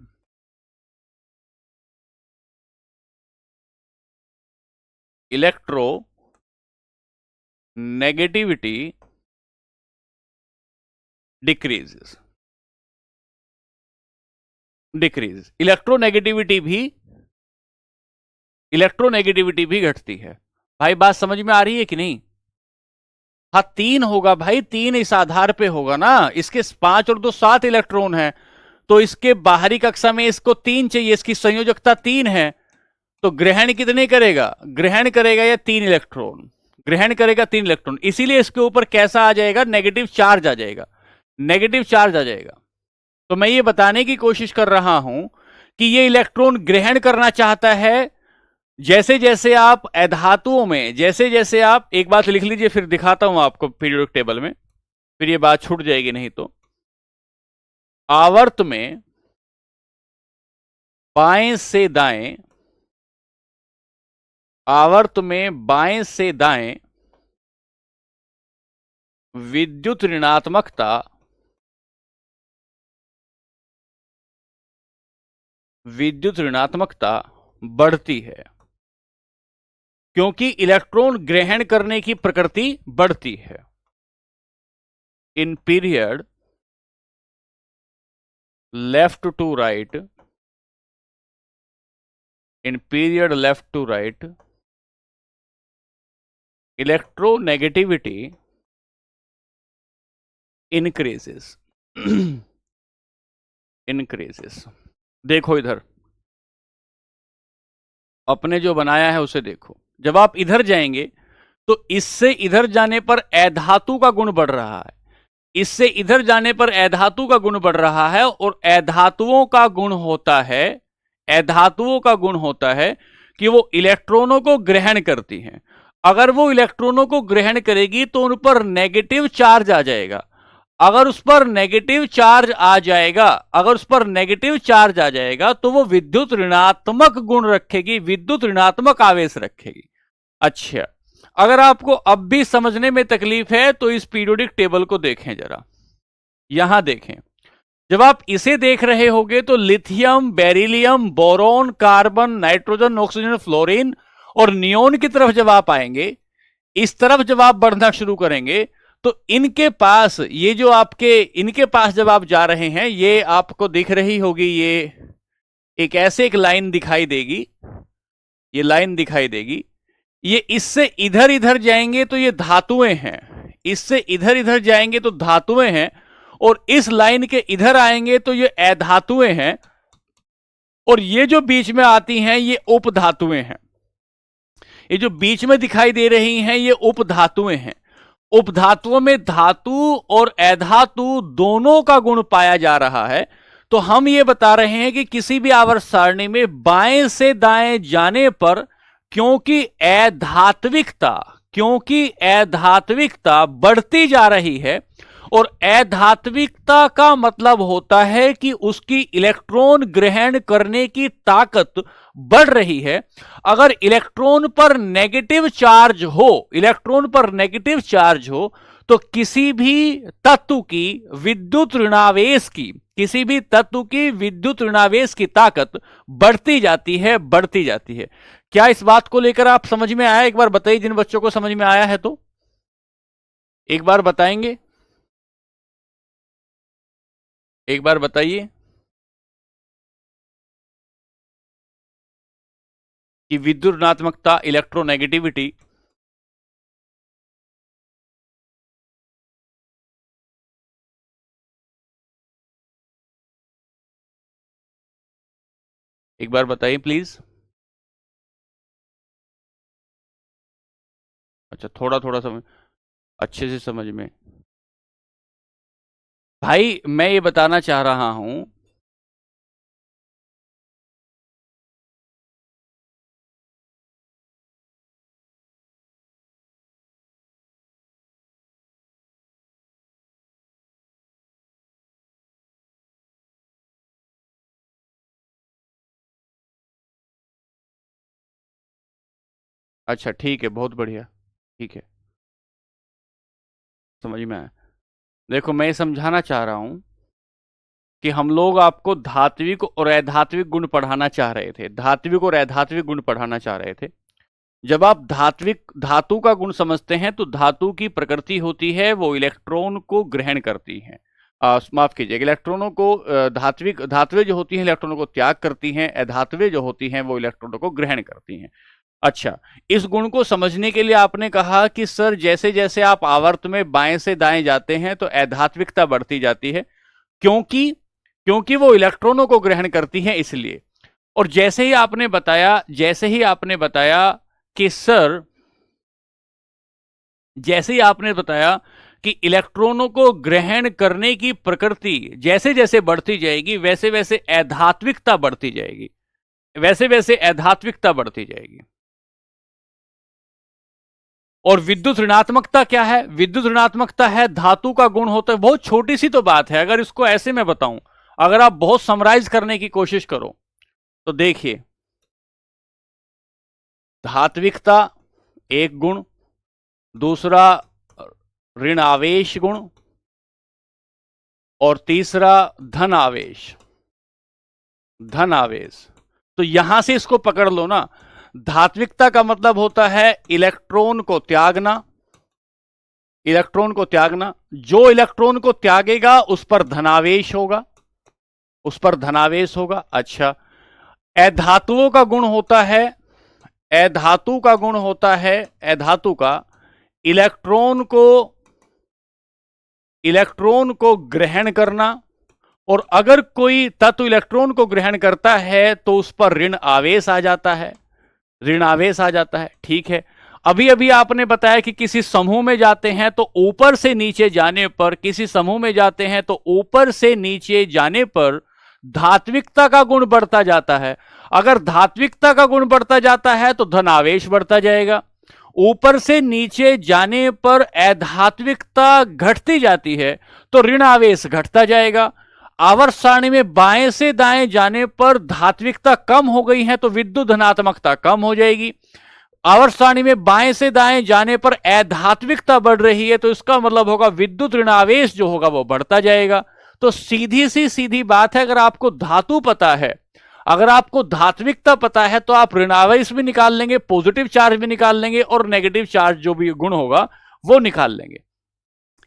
इलेक्ट्रो नेगेटिविटी डिक्रीजेस, इलेक्ट्रोनेगेटिविटी भी घटती है। भाई बात समझ में आ रही है कि नहीं? हाँ 3 होगा भाई, 3 इस आधार पे होगा ना, इसके 5 और 2 7 इलेक्ट्रॉन है, तो इसके बाहरी कक्षा में इसको 3 चाहिए, इसकी संयोजकता 3 है, तो ग्रहण कितने करेगा? ग्रहण करेगा या 3 इलेक्ट्रॉन, ग्रहण करेगा 3 इलेक्ट्रॉन। इसीलिए इसके ऊपर कैसा आ जाएगा? नेगेटिव चार्ज आ जाएगा, नेगेटिव चार्ज आ जाएगा। तो मैं ये बताने की कोशिश कर रहा हूं कि ये इलेक्ट्रॉन ग्रहण करना चाहता है। जैसे जैसे आप अधातुओं में, जैसे जैसे आप, एक बात लिख लीजिए फिर दिखाता हूं आपको पीरियोडिक टेबल में, फिर ये बात छूट जाएगी नहीं तो। आवर्त में बाएं से दाएं, आवर्त में बाएं से दाएं विद्युत ऋणात्मकता बढ़ती है, क्योंकि इलेक्ट्रॉन ग्रहण करने की प्रकृति बढ़ती है। In period left to right, in period left to right electronegativity increases, increases. देखो इधर, अपने जो बनाया है उसे देखो। जब आप इधर जाएंगे तो इससे इधर जाने पर अधातु का गुण बढ़ रहा है, इससे इधर जाने पर अधातु का गुण बढ़ रहा है, और अधातुओं का गुण होता है, अधातुओं का गुण होता है कि वो इलेक्ट्रॉनों को ग्रहण करती हैं। अगर वो इलेक्ट्रॉनों को ग्रहण करेगी तो उन पर नेगेटिव चार्ज आ जाएगा। अगर उस पर नेगेटिव चार्ज आ जाएगा, अगर उस पर नेगेटिव चार्ज आ जाएगा तो वो विद्युत ऋणात्मक गुण रखेगी, विद्युत ऋणात्मक आवेश रखेगी। अच्छा, अगर आपको अब भी समझने में तकलीफ है तो इस पीरियोडिक टेबल को देखें जरा, यहां देखें। जब आप इसे देख रहे होंगे तो lithium, beryllium, boron, carbon, nitrogen, oxygen, fluorine और नियोन की तरफ जब आप आएंगे, इस तरफ जब आप बढ़ना शुरू करेंगे तो इनके पास, ये जो आपके, इनके पास जब आप जा रहे हैं, ये आपको दिख रही होगी, ये एक ऐसे एक लाइन दिखाई देगी, ये लाइन दिखाई देगी। ये इससे इधर इधर जाएंगे तो ये धातुएं हैं, इससे इधर इधर जाएंगे तो धातुएं हैं, और इस लाइन के इधर आएंगे तो ये अधातुएं हैं, और ये जो बीच में आती हैं ये उपधातुएं हैं। ये जो बीच में दिखाई दे रही हैं ये उपधातुएं हैं। उपधातुओं में धातु और अधातु दोनों का गुण पाया जा रहा है। तो हम ये बता रहे हैं कि किसी भी आवर्त सारणी में बाएं से दाएं जाने पर, क्योंकि अधात्विकता बढ़ती जा रही है और अधात्विकता का मतलब होता है कि उसकी इलेक्ट्रॉन ग्रहण करने की ताकत बढ़ रही है। अगर इलेक्ट्रॉन पर नेगेटिव चार्ज हो, इलेक्ट्रॉन पर नेगेटिव चार्ज हो, तो किसी भी तत्व की विद्युत ऋणावेश की, किसी भी तत्व की विद्युत ऋणावेश की ताकत बढ़ती जाती है, बढ़ती जाती है। क्या इस बात को लेकर आप समझ में आया? एक बार बताइए, जिन बच्चों को समझ में आया है तो एक बार बताएंगे, एक बार बताइए कि विद्युत ऋणात्मकता, इलेक्ट्रोनेगेटिविटी। एक बार बताइए प्लीज। अच्छा, थोड़ा थोड़ा समझ, अच्छे से समझ में। भाई मैं ये बताना चाह रहा हूं, अच्छा ठीक है, बहुत बढ़िया, ठीक है, समझ में आया। देखो मैं ये समझाना चाह रहा हूं कि हम लोग आपको धात्विक और अधात्विक गुण पढ़ाना चाह रहे थे, धात्विक और अधात्विक गुण पढ़ाना चाह रहे थे। जब आप धात्विक धातु का गुण समझते हैं तो धातु की प्रकृति होती है वो इलेक्ट्रॉन को ग्रहण करती है, माफ कीजिएगा, इलेक्ट्रॉनों को धात्विक धात्विक जो होती है इलेक्ट्रॉनों को त्याग करती हैं, अधात्विक जो होती हैं वो इलेक्ट्रॉनों को ग्रहण करती हैं। अच्छा, इस गुण को समझने के लिए आपने कहा कि सर जैसे जैसे आप आवर्त में बाएं से दाएं जाते हैं तो अधात्विकता बढ़ती जाती है, क्योंकि क्योंकि वो इलेक्ट्रॉनों को ग्रहण करती है इसलिए। और जैसे ही आपने बताया, जैसे ही आपने बताया कि सर, जैसे ही आपने बताया कि इलेक्ट्रॉनों को ग्रहण करने की प्रकृति जैसे जैसे बढ़ती जाएगी वैसे वैसे अधात्विकता बढ़ती जाएगी, वैसे वैसे अधात्विकता बढ़ती जाएगी। और विद्युत ऋणात्मकता क्या है? विद्युत ऋणात्मकता है धातु का गुण होता है। बहुत छोटी सी तो बात है, अगर इसको ऐसे में बताऊं, अगर आप बहुत समराइज करने की कोशिश करो तो देखिए, धात्विकता एक गुण, दूसरा ऋण आवेश गुण, और तीसरा धन आवेश, धन आवेश। तो यहां से इसको पकड़ लो ना, धात्विकता का मतलब होता है इलेक्ट्रॉन को त्यागना, इलेक्ट्रॉन को त्यागना, जो इलेक्ट्रॉन को त्यागेगा उस पर धनावेश होगा, उस पर धनावेश होगा। अच्छा, अधातुओं का गुण होता है, अधातु का गुण होता है, अधातु का इलेक्ट्रॉन को, इलेक्ट्रॉन को ग्रहण करना, और अगर कोई तत्व इलेक्ट्रॉन को ग्रहण करता है तो उस पर ऋण आवेश आ जाता है, ऋण आवेश आ जाता है। ठीक है, अभी अभी आपने बताया कि किसी समूह में जाते हैं तो ऊपर से नीचे जाने पर, किसी समूह में जाते हैं तो ऊपर से नीचे जाने पर धात्विकता का गुण बढ़ता जाता है। अगर धात्विकता का गुण बढ़ता जाता है तो धनावेश बढ़ता जाएगा, ऊपर से नीचे जाने पर अधात्विकता घटती जाती है तो ऋण आवेश घटता जाएगा। आवर्त सारणी में बाएं से दाएं जाने पर धात्विकता कम हो गई है तो विद्युत धनात्मकता कम हो जाएगी। आवर्त सारणी में बाएं से दाएं जाने पर अधात्विकता बढ़ रही है तो इसका मतलब होगा विद्युत ऋणावेश जो होगा वो बढ़ता जाएगा। तो सीधी सी सीधी बात है, अगर आपको धातु पता है, अगर आपको धात्विकता पता है तो आप ऋणावेश भी निकाल लेंगे, पॉजिटिव चार्ज भी निकाल लेंगे, और नेगेटिव चार्ज जो भी गुण होगा वो निकाल लेंगे।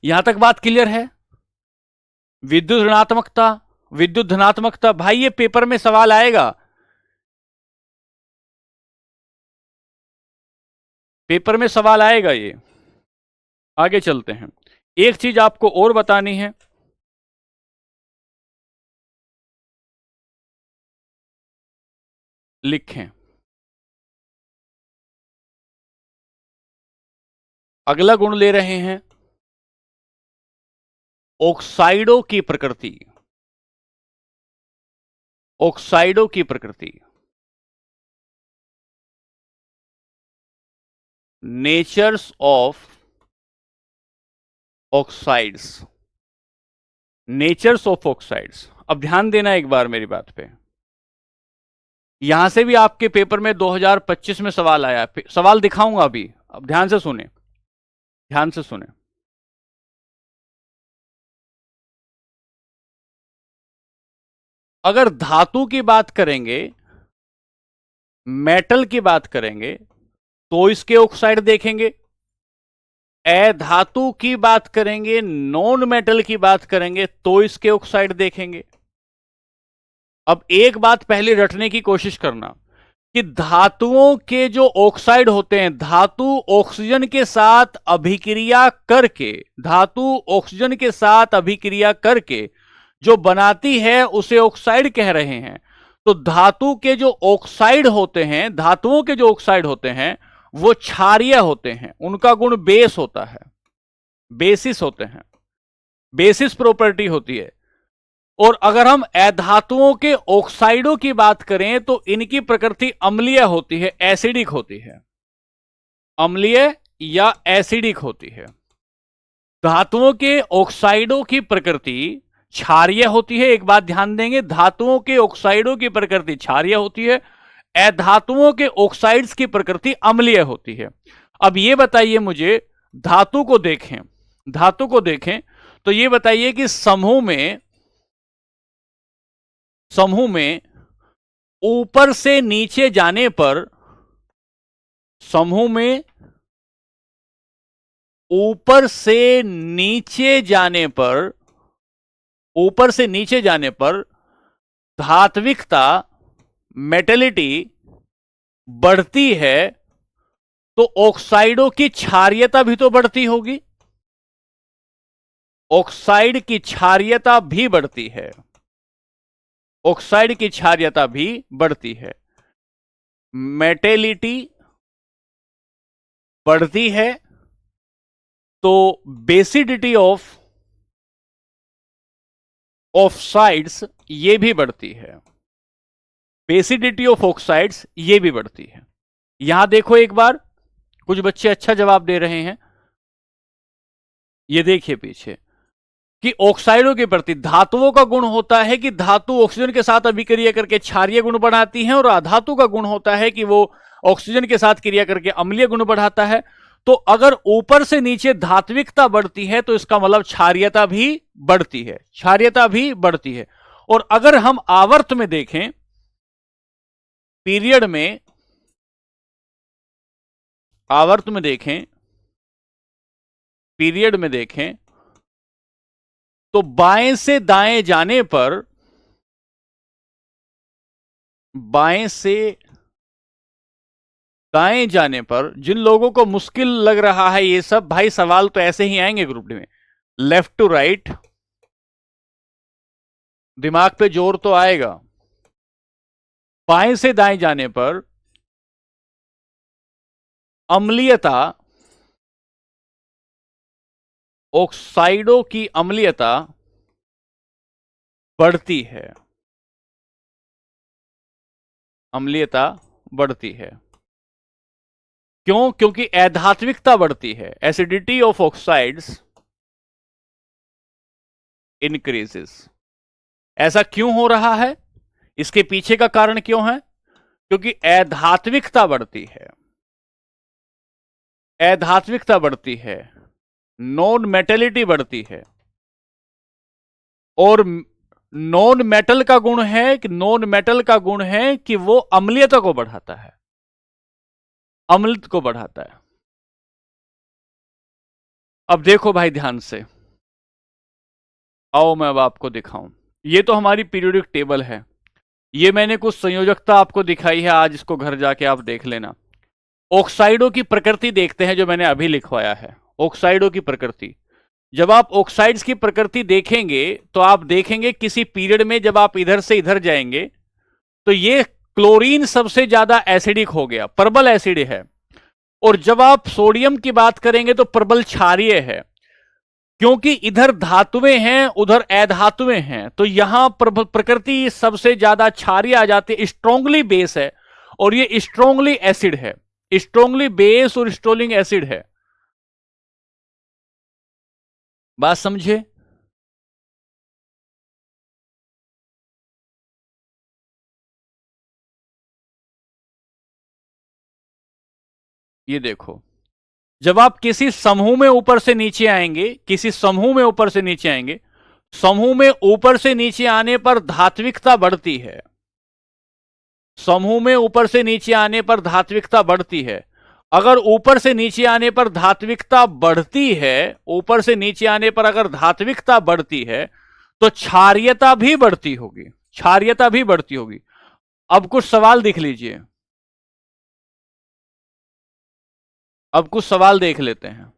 यहां तक बात क्लियर है? विद्युत ऋणात्मकता, विद्युत धनात्मकता, भाई ये पेपर में सवाल आएगा, पेपर में सवाल आएगा ये। आगे चलते हैं, एक चीज आपको और बतानी है, लिखें। अगला गुण ले रहे हैं ऑक्साइडों की प्रकृति, ऑक्साइडों की प्रकृति, natures of oxides. Natures of oxides. अब ध्यान देना एक बार मेरी बात पे, यहां से भी आपके पेपर में 2025 में सवाल आया, सवाल दिखाऊंगा अभी, अब ध्यान से सुने, ध्यान से सुने। अगर धातु की बात करेंगे, मेटल की बात करेंगे, तो इसके ऑक्साइड देखेंगे। अधातु की बात करेंगे, नॉन मेटल की बात करेंगे, तो इसके ऑक्साइड देखेंगे। अब एक बात पहले रटने की कोशिश करना कि धातुओं के जो ऑक्साइड होते हैं, धातु ऑक्सीजन के साथ अभिक्रिया करके, धातु ऑक्सीजन के साथ अभिक्रिया करके जो बनाती है उसे ऑक्साइड कह रहे हैं। तो धातु के जो ऑक्साइड होते हैं, धातुओं के जो ऑक्साइड होते हैं वो क्षारीय होते हैं, उनका गुण बेस होता है, बेसिस होते हैं, बेसिस प्रॉपर्टी होती है। और अगर हम अधातुओं के ऑक्साइडों की बात करें तो इनकी प्रकृति अम्लीय होती है, एसिडिक होती है, अम्लीय या एसिडिक होती है। धातुओं के ऑक्साइडों की प्रकृति क्षारीय होती है। एक बात ध्यान देंगे, धातुओं के ऑक्साइडों की प्रकृति क्षारीय होती है, अधातुओं के ऑक्साइड्स की प्रकृति अम्लीय होती है। अब ये बताइए मुझे, धातु को देखें, धातु को देखें तो ये बताइए कि समूह में ऊपर से नीचे जाने पर, समूह में ऊपर से नीचे जाने पर, ऊपर से नीचे जाने पर धात्विकता, मेटलिटी बढ़ती है, तो ऑक्साइडों की क्षारीयता भी तो बढ़ती होगी, ऑक्साइड की क्षारीयता भी बढ़ती है, ऑक्साइड की क्षारीयता भी बढ़ती है। मेटेलिटी बढ़ती है तो बेसिडिटी ऑफ ऑक्साइड्स ये भी बढ़ती है, बेसिडिटी ऑफ ऑक्साइड्स ये भी बढ़ती है। यहां देखो एक बार, कुछ बच्चे अच्छा जवाब दे रहे हैं। ये देखिए पीछे कि ऑक्साइडों के प्रति, धातुओं का गुण होता है कि धातु ऑक्सीजन के साथ अभिक्रिया करके क्षारीय गुण बढ़ाती है, और अधातु का गुण होता है कि वो ऑक्सीजन के साथ क्रिया करके अम्लीय गुण बढ़ाता है। तो अगर ऊपर से नीचे धात्विकता बढ़ती है तो इसका मतलब क्षारीयता भी बढ़ती है, क्षारीयता भी बढ़ती है। और अगर हम आवर्त में देखें, पीरियड में, आवर्त में देखें, पीरियड में देखें तो बाएं से दाएं जाने पर, बाएं से दाएं जाने पर, जिन लोगों को मुश्किल लग रहा है ये सब, भाई सवाल तो ऐसे ही आएंगे ग्रुप डी में, लेफ्ट टू राइट, दिमाग पे जोर तो आएगा। बाएं से दाएं जाने पर अम्लीयता, ऑक्साइडों की अम्लीयता बढ़ती है, अम्लीयता बढ़ती है। क्यों? क्योंकि अधात्विकता बढ़ती है, एसिडिटी ऑफ ऑक्साइड्स इंक्रीजेस। ऐसा क्यों हो रहा है? इसके पीछे का कारण क्यों है? क्योंकि अधात्विकता बढ़ती है, अधात्विकता बढ़ती है, नॉन मेटेलिटी बढ़ती है। और नॉन मेटल का गुण है कि, नॉन मेटल का गुण है कि वो अम्लीयता को बढ़ाता है, अम्लता को बढ़ाता है। अब देखो भाई ध्यान से, आओ मैं अब आपको दिखाऊं। ये तो हमारी पीरियोडिक टेबल है, ये मैंने कुछ संयोजकता आपको दिखाई है, आज इसको घर जाके आप देख लेना। ऑक्साइडों की प्रकृति देखते हैं जो मैंने अभी लिखवाया है, ऑक्साइडों की प्रकृति। जब आप ऑक्साइड्स की प्रकृति देखेंगे तो आप देखेंगे किसी पीरियड में जब आप इधर से इधर जाएंगे तो ये क्लोरीन सबसे ज्यादा एसिडिक हो गया, प्रबल एसिड है। और जब आप सोडियम की बात करेंगे तो प्रबल क्षारीय है, क्योंकि इधर धातुएं हैं उधर अधातुएं हैं, तो यहां प्रकृति सबसे ज्यादा क्षारीय आ जाती है, स्ट्रोंगली बेस है और ये स्ट्रोंगली एसिड है, स्ट्रोंगली बेस और स्ट्रोंगली एसिड है। बात समझे? ये देखो, जब आप किसी समूह में ऊपर से नीचे आएंगे, किसी समूह में ऊपर से नीचे आएंगे, समूह में ऊपर से नीचे आने पर धात्विकता बढ़ती है। समूह में ऊपर से नीचे आने पर धात्विकता बढ़ती है। अगर ऊपर से नीचे आने पर धात्विकता बढ़ती है, ऊपर से नीचे आने पर अगर धात्विकता बढ़ती है, तो क्षारीयता भी बढ़ती होगी, क्षारीयता भी बढ़ती होगी। अब कुछ सवाल देख लीजिए, अब कुछ सवाल देख लेते हैं।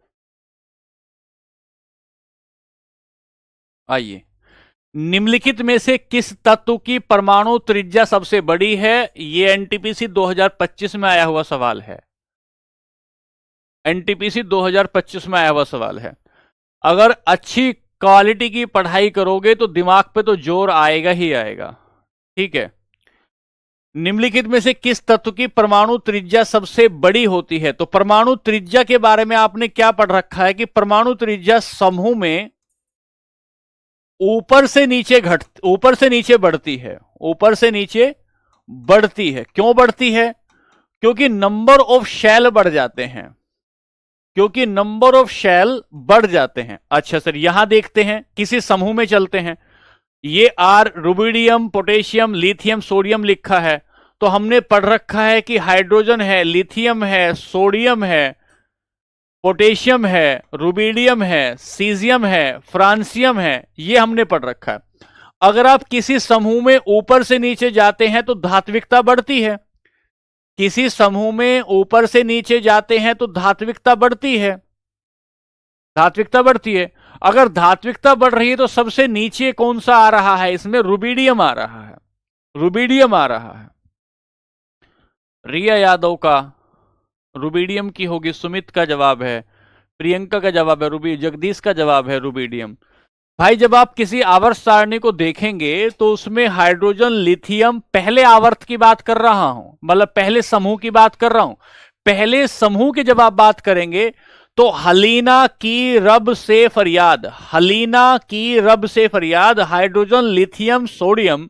आइए, निम्नलिखित में से किस तत्व की परमाणु त्रिज्या सबसे बड़ी है? यह एनटीपीसी 2025 में आया हुआ सवाल है। एनटीपीसी 2025 में आया हुआ सवाल है। अगर अच्छी क्वालिटी की पढ़ाई करोगे तो दिमाग पे तो जोर आएगा ही आएगा। ठीक है, निम्नलिखित में से किस तत्व की परमाणु त्रिज्या सबसे बड़ी होती है? तो परमाणु त्रिज्या के बारे में आपने क्या पढ़ रखा है कि परमाणु त्रिज्या समूह में ऊपर से नीचे ऊपर से नीचे बढ़ती है, ऊपर से नीचे बढ़ती है। क्यों बढ़ती है? क्योंकि नंबर ऑफ शेल बढ़ जाते हैं, क्योंकि नंबर ऑफ शेल बढ़ जाते हैं। अच्छा सर, यहां देखते हैं, किसी समूह में चलते हैं। ये are rubidium, potassium, lithium, sodium लिखा है, तो हमने पढ़ रखा है कि हाइड्रोजन है, लिथियम है, सोडियम है, पोटेशियम है, रुबिडियम है, सीजियम है, फ्रांसियम है, ये हमने पढ़ रखा है। अगर आप किसी समूह में ऊपर से नीचे जाते हैं तो धात्विकता बढ़ती है, किसी समूह में ऊपर से नीचे जाते हैं तो धात्विकता बढ़ती है, धात्विकता बढ़ती है। अगर धात्विकता बढ़ रही है तो सबसे नीचे कौन सा आ रहा है? इसमें रुबिडियम आ रहा है, रुबिडियम आ रहा है। रिया यादव का रुबिडियम की होगी, सुमित का जवाब है, प्रियंका का जवाब है रूबी, जगदीश का जवाब है रुबिडियम। भाई जब आप किसी आवर्त सारणी को देखेंगे तो उसमें हाइड्रोजन, लिथियम, पहले आवर्त की बात कर रहा हूं, मतलब पहले समूह की बात कर रहा हूं, पहले समूह की जब आप बात करेंगे तो हलीना की रब से फरियाद, हलीना की रब से फरियाद, hydrogen, lithium, sodium,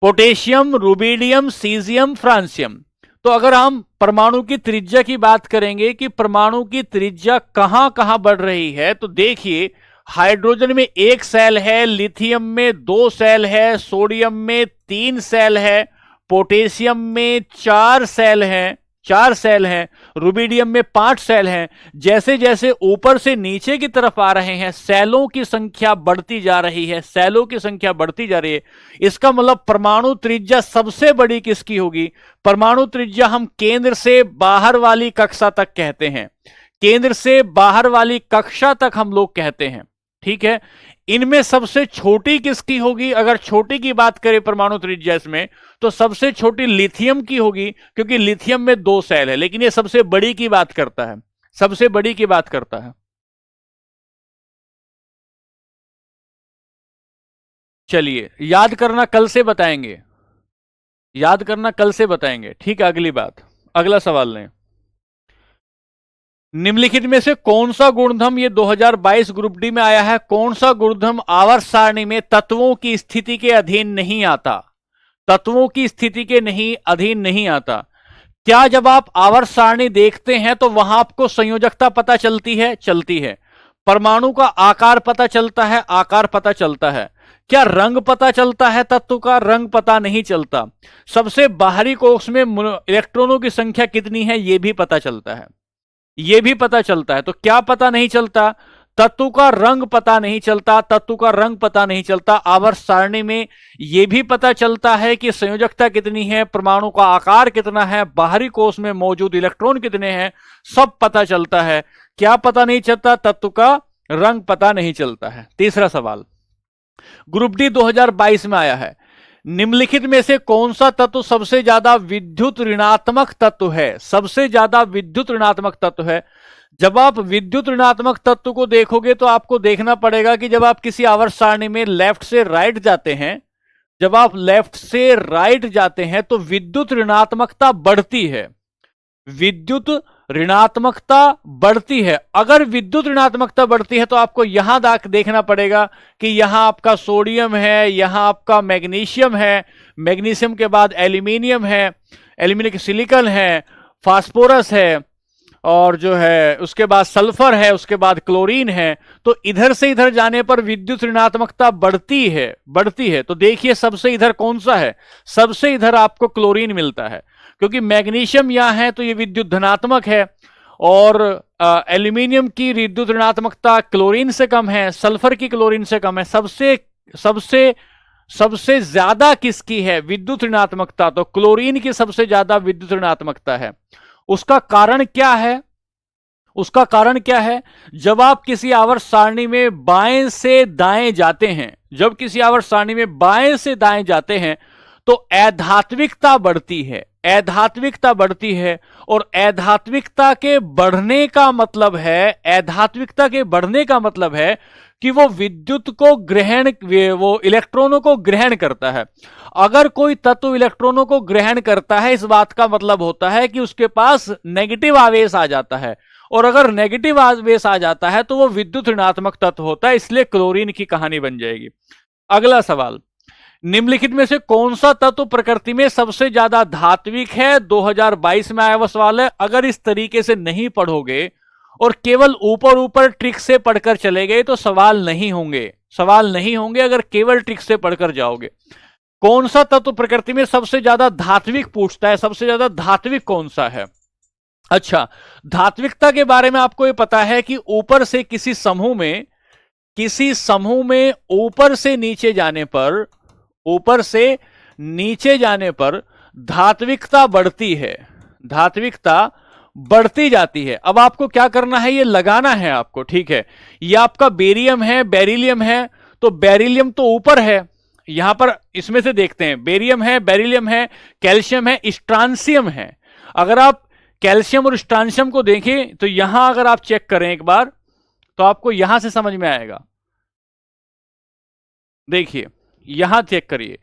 potassium, rubidium, caesium, francium. तो अगर हम परमाणु की त्रिज्या की बात करेंगे कि परमाणु की त्रिज्या कहां कहां बढ़ रही है, तो देखिए हाइड्रोजन में 1 सेल है, लिथियम में 2 सेल है, सोडियम में 3 सेल है, पोटेशियम में 4 सेल हैं, 4 सेल हैं, रुबिडियम में 5 सेल हैं। जैसे जैसे ऊपर से नीचे की तरफ आ रहे हैं, सेलों की संख्या बढ़ती जा रही है, सेलों की संख्या बढ़ती जा रही है। इसका मतलब परमाणु त्रिज्या सबसे बड़ी किसकी होगी? परमाणु त्रिज्या हम केंद्र से बाहर वाली कक्षा तक कहते हैं, केंद्र से बाहर वाली कक्षा तक हम लोग कहते हैं। ठीक है, इनमें सबसे छोटी किसकी होगी? अगर छोटी की बात करें परमाणु त्रिज्या इसमें, तो सबसे छोटी लिथियम की होगी, क्योंकि लिथियम में 2 सेल है। लेकिन ये सबसे बड़ी की बात करता है, सबसे बड़ी की बात करता है। चलिए, याद करना कल से बताएंगे, याद करना कल से बताएंगे। ठीक है, अगली बात, अगला सवाल लें। निम्नलिखित में से कौन सा गुणधर्म, ये 2022 ग्रुप डी में आया है, कौन सा गुणधर्म आवर्त सारणी में तत्वों की स्थिति के अधीन नहीं आता? तत्वों की स्थिति के नहीं अधीन नहीं आता। क्या जब आप आवर्त सारणी देखते हैं तो वहां आपको संयोजकता पता चलती है? चलती है। परमाणु का आकार पता चलता है? आकार पता चलता है। क्या रंग पता चलता है? तत्व का रंग पता नहीं चलता। सबसे बाहरी कोष में इलेक्ट्रॉनों की संख्या कितनी है यह भी पता चलता है, यह भी पता चलता है। तो क्या पता नहीं चलता? तत्व का रंग पता नहीं चलता, तत्व का रंग पता नहीं चलता। आवर्त सारणी में यह भी पता चलता है कि संयोजकता कितनी है, परमाणु का आकार कितना है, बाहरी कोष में मौजूद इलेक्ट्रॉन कितने हैं, सब पता चलता है। क्या पता नहीं चलता? तत्व का रंग पता नहीं चलता है। तीसरा सवाल ग्रुप डी 2022 में आया है। निम्नलिखित में से कौन सा तत्व सबसे ज्यादा विद्युत ऋणात्मक तत्व है? सबसे ज्यादा विद्युत ऋणात्मक तत्व है। जब आप विद्युत ऋणात्मक तत्व को देखोगे तो आपको देखना पड़ेगा कि जब आप किसी आवर्त सारणी में लेफ्ट से राइट जाते हैं, जब आप लेफ्ट से राइट जाते हैं तो विद्युत ऋणात्मकता बढ़ती है, विद्युत ऋणात्मकता बढ़ती है। अगर विद्युत ऋणात्मकता बढ़ती है तो आपको यहां देखना पड़ेगा कि यहां आपका सोडियम है, यहां आपका मैग्नीशियम है, मैग्नीशियम के बाद एल्यूमिनियम है, एल्यूमिनियम सिलिकॉन है, फास्फोरस है, और जो है उसके बाद सल्फर है, उसके बाद क्लोरीन है। तो इधर से इधर जाने पर विद्युत ऋणात्मकता बढ़ती है। तो देखिए सबसे इधर कौन सा है, सबसे इधर आपको क्लोरीन मिलता है, क्योंकि मैग्नीशियम यहां है तो ये विद्युत धनात्मक है, और एल्यूमिनियम की विद्युत ऋणात्मकता क्लोरीन से कम है, सल्फर की क्लोरीन से कम है। सबसे सबसे सबसे ज्यादा किसकी है विद्युत ऋणात्मकता, तो क्लोरीन की सबसे ज्यादा विद्युत ऋणात्मकता है। उसका कारण क्या है, उसका कारण क्या है, जब आप किसी आवर्त सारणी में बाएं से दाएं जाते हैं, जब किसी आवर्त सारणी में बाएं से दाएं जाते हैं तो अधात्विकता बढ़ती है, अधात्विकता बढ़ती है। और अधात्विकता के बढ़ने का मतलब है, अधात्विकता के बढ़ने का मतलब है कि वो विद्युत को ग्रहण, वो इलेक्ट्रॉनों को ग्रहण करता है। अगर कोई तत्व इलेक्ट्रॉनों को ग्रहण करता है, इस बात का मतलब होता है कि उसके पास नेगेटिव आवेश आ जाता है, और अगर नेगेटिव आवेश आ जाता है तो वो विद्युत ऋणात्मक तत्व होता है। इसलिए क्लोरीन की कहानी बन जाएगी। अगला सवाल, निम्नलिखित में से कौन सा तत्व प्रकृति में सबसे ज्यादा धात्विक है? 2022 में आया हुआ सवाल है। अगर इस तरीके से नहीं पढ़ोगे और केवल ऊपर ऊपर ट्रिक से पढ़कर चले गए तो सवाल नहीं होंगे, सवाल नहीं होंगे अगर केवल ट्रिक से पढ़कर जाओगे। कौन सा तत्व प्रकृति में सबसे ज्यादा धात्विक पूछता है, सबसे ज्यादा धात्विक कौन सा है? अच्छा, धात्विकता के बारे में आपको यह पता है कि ऊपर से किसी समूह में ऊपर से नीचे जाने पर, ऊपर से नीचे जाने पर धात्विकता बढ़ती है, धात्विकता बढ़ती जाती है। अब आपको क्या करना है, ये लगाना है आपको, ठीक है। ये आपका बेरियम है, बेरिलियम है, तो बेरिलियम तो ऊपर है, यहां पर इसमें से देखते हैं, बेरियम है, बेरिलियम है, कैल्शियम है, स्ट्रांसियम है। अगर आप कैल्शियम और स्ट्रांसियम को देखें तो यहां अगर आप चेक करें एक बार तो आपको यहां से समझ में आएगा। देखिए यहां चेक करिए,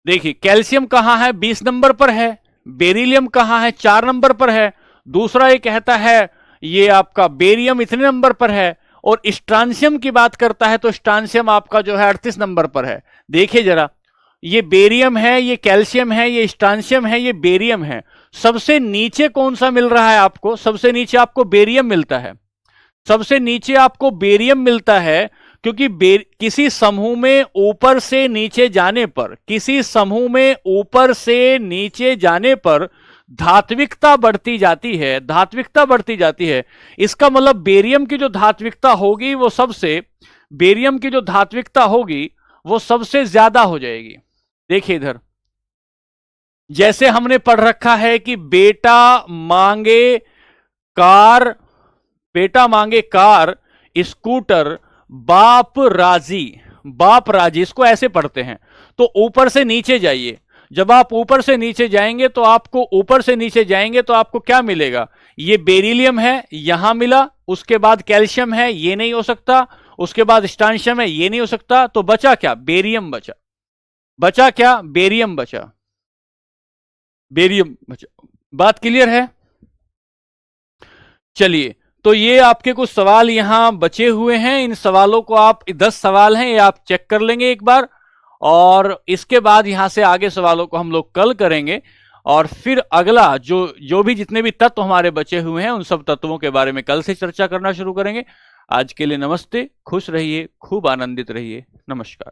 देखिए कैल्शियम कहां है, 20 नंबर पर है, बेरिलियम कहां है, 4 नंबर पर है। दूसरा ये कहता है ये आपका बेरियम इतने नंबर पर है, और स्ट्रांसियम की बात करता है तो स्ट्रांसियम आपका जो है 38 नंबर पर है। देखिए जरा, ये बेरियम है, ये कैल्शियम है, ये स्ट्रांसियम है, ये बेरियम है। सबसे नीचे कौन सा मिल रहा है आपको? सबसे नीचे आपको बेरियम मिलता है, सबसे नीचे आपको बेरियम मिलता है, क्योंकि किसी समूह में ऊपर से नीचे जाने पर, किसी समूह में ऊपर से नीचे जाने पर धात्विकता बढ़ती जाती है, धात्विकता बढ़ती जाती है। इसका मतलब बेरियम की जो धात्विकता होगी वो सबसे, बेरियम की जो धात्विकता होगी वो सबसे ज्यादा हो जाएगी। देखिए इधर, जैसे हमने पढ़ रखा है कि बेटा मांगे कार, बेटा मांगे कार, स्कूटर, बाप राजी, बाप राजी, इसको ऐसे पढ़ते हैं। तो ऊपर से नीचे जाइए, जब आप ऊपर से नीचे जाएंगे तो आपको, ऊपर से नीचे जाएंगे तो आपको क्या मिलेगा? ये बेरिलियम है, यहां मिला, उसके बाद कैल्शियम है, ये नहीं हो सकता, उसके बाद स्ट्रांसियम है, ये नहीं हो सकता, तो बचा क्या? बेरियम बचा। बचा क्या? बेरियम बचा, बेरियम बचा। बात क्लियर है? चलिए, तो ये आपके कुछ सवाल यहां बचे हुए हैं। इन सवालों को आप, 10 सवाल हैं, ये आप चेक कर लेंगे एक बार, और इसके बाद यहां से आगे सवालों को हम लोग कल करेंगे। और फिर अगला जो भी जितने भी तत्व हमारे बचे हुए हैं उन सब तत्वों के बारे में कल से चर्चा करना शुरू करेंगे। आज के लिए नमस्ते, खुश रहिए, खूब आनंदित रहिए, नमस्कार।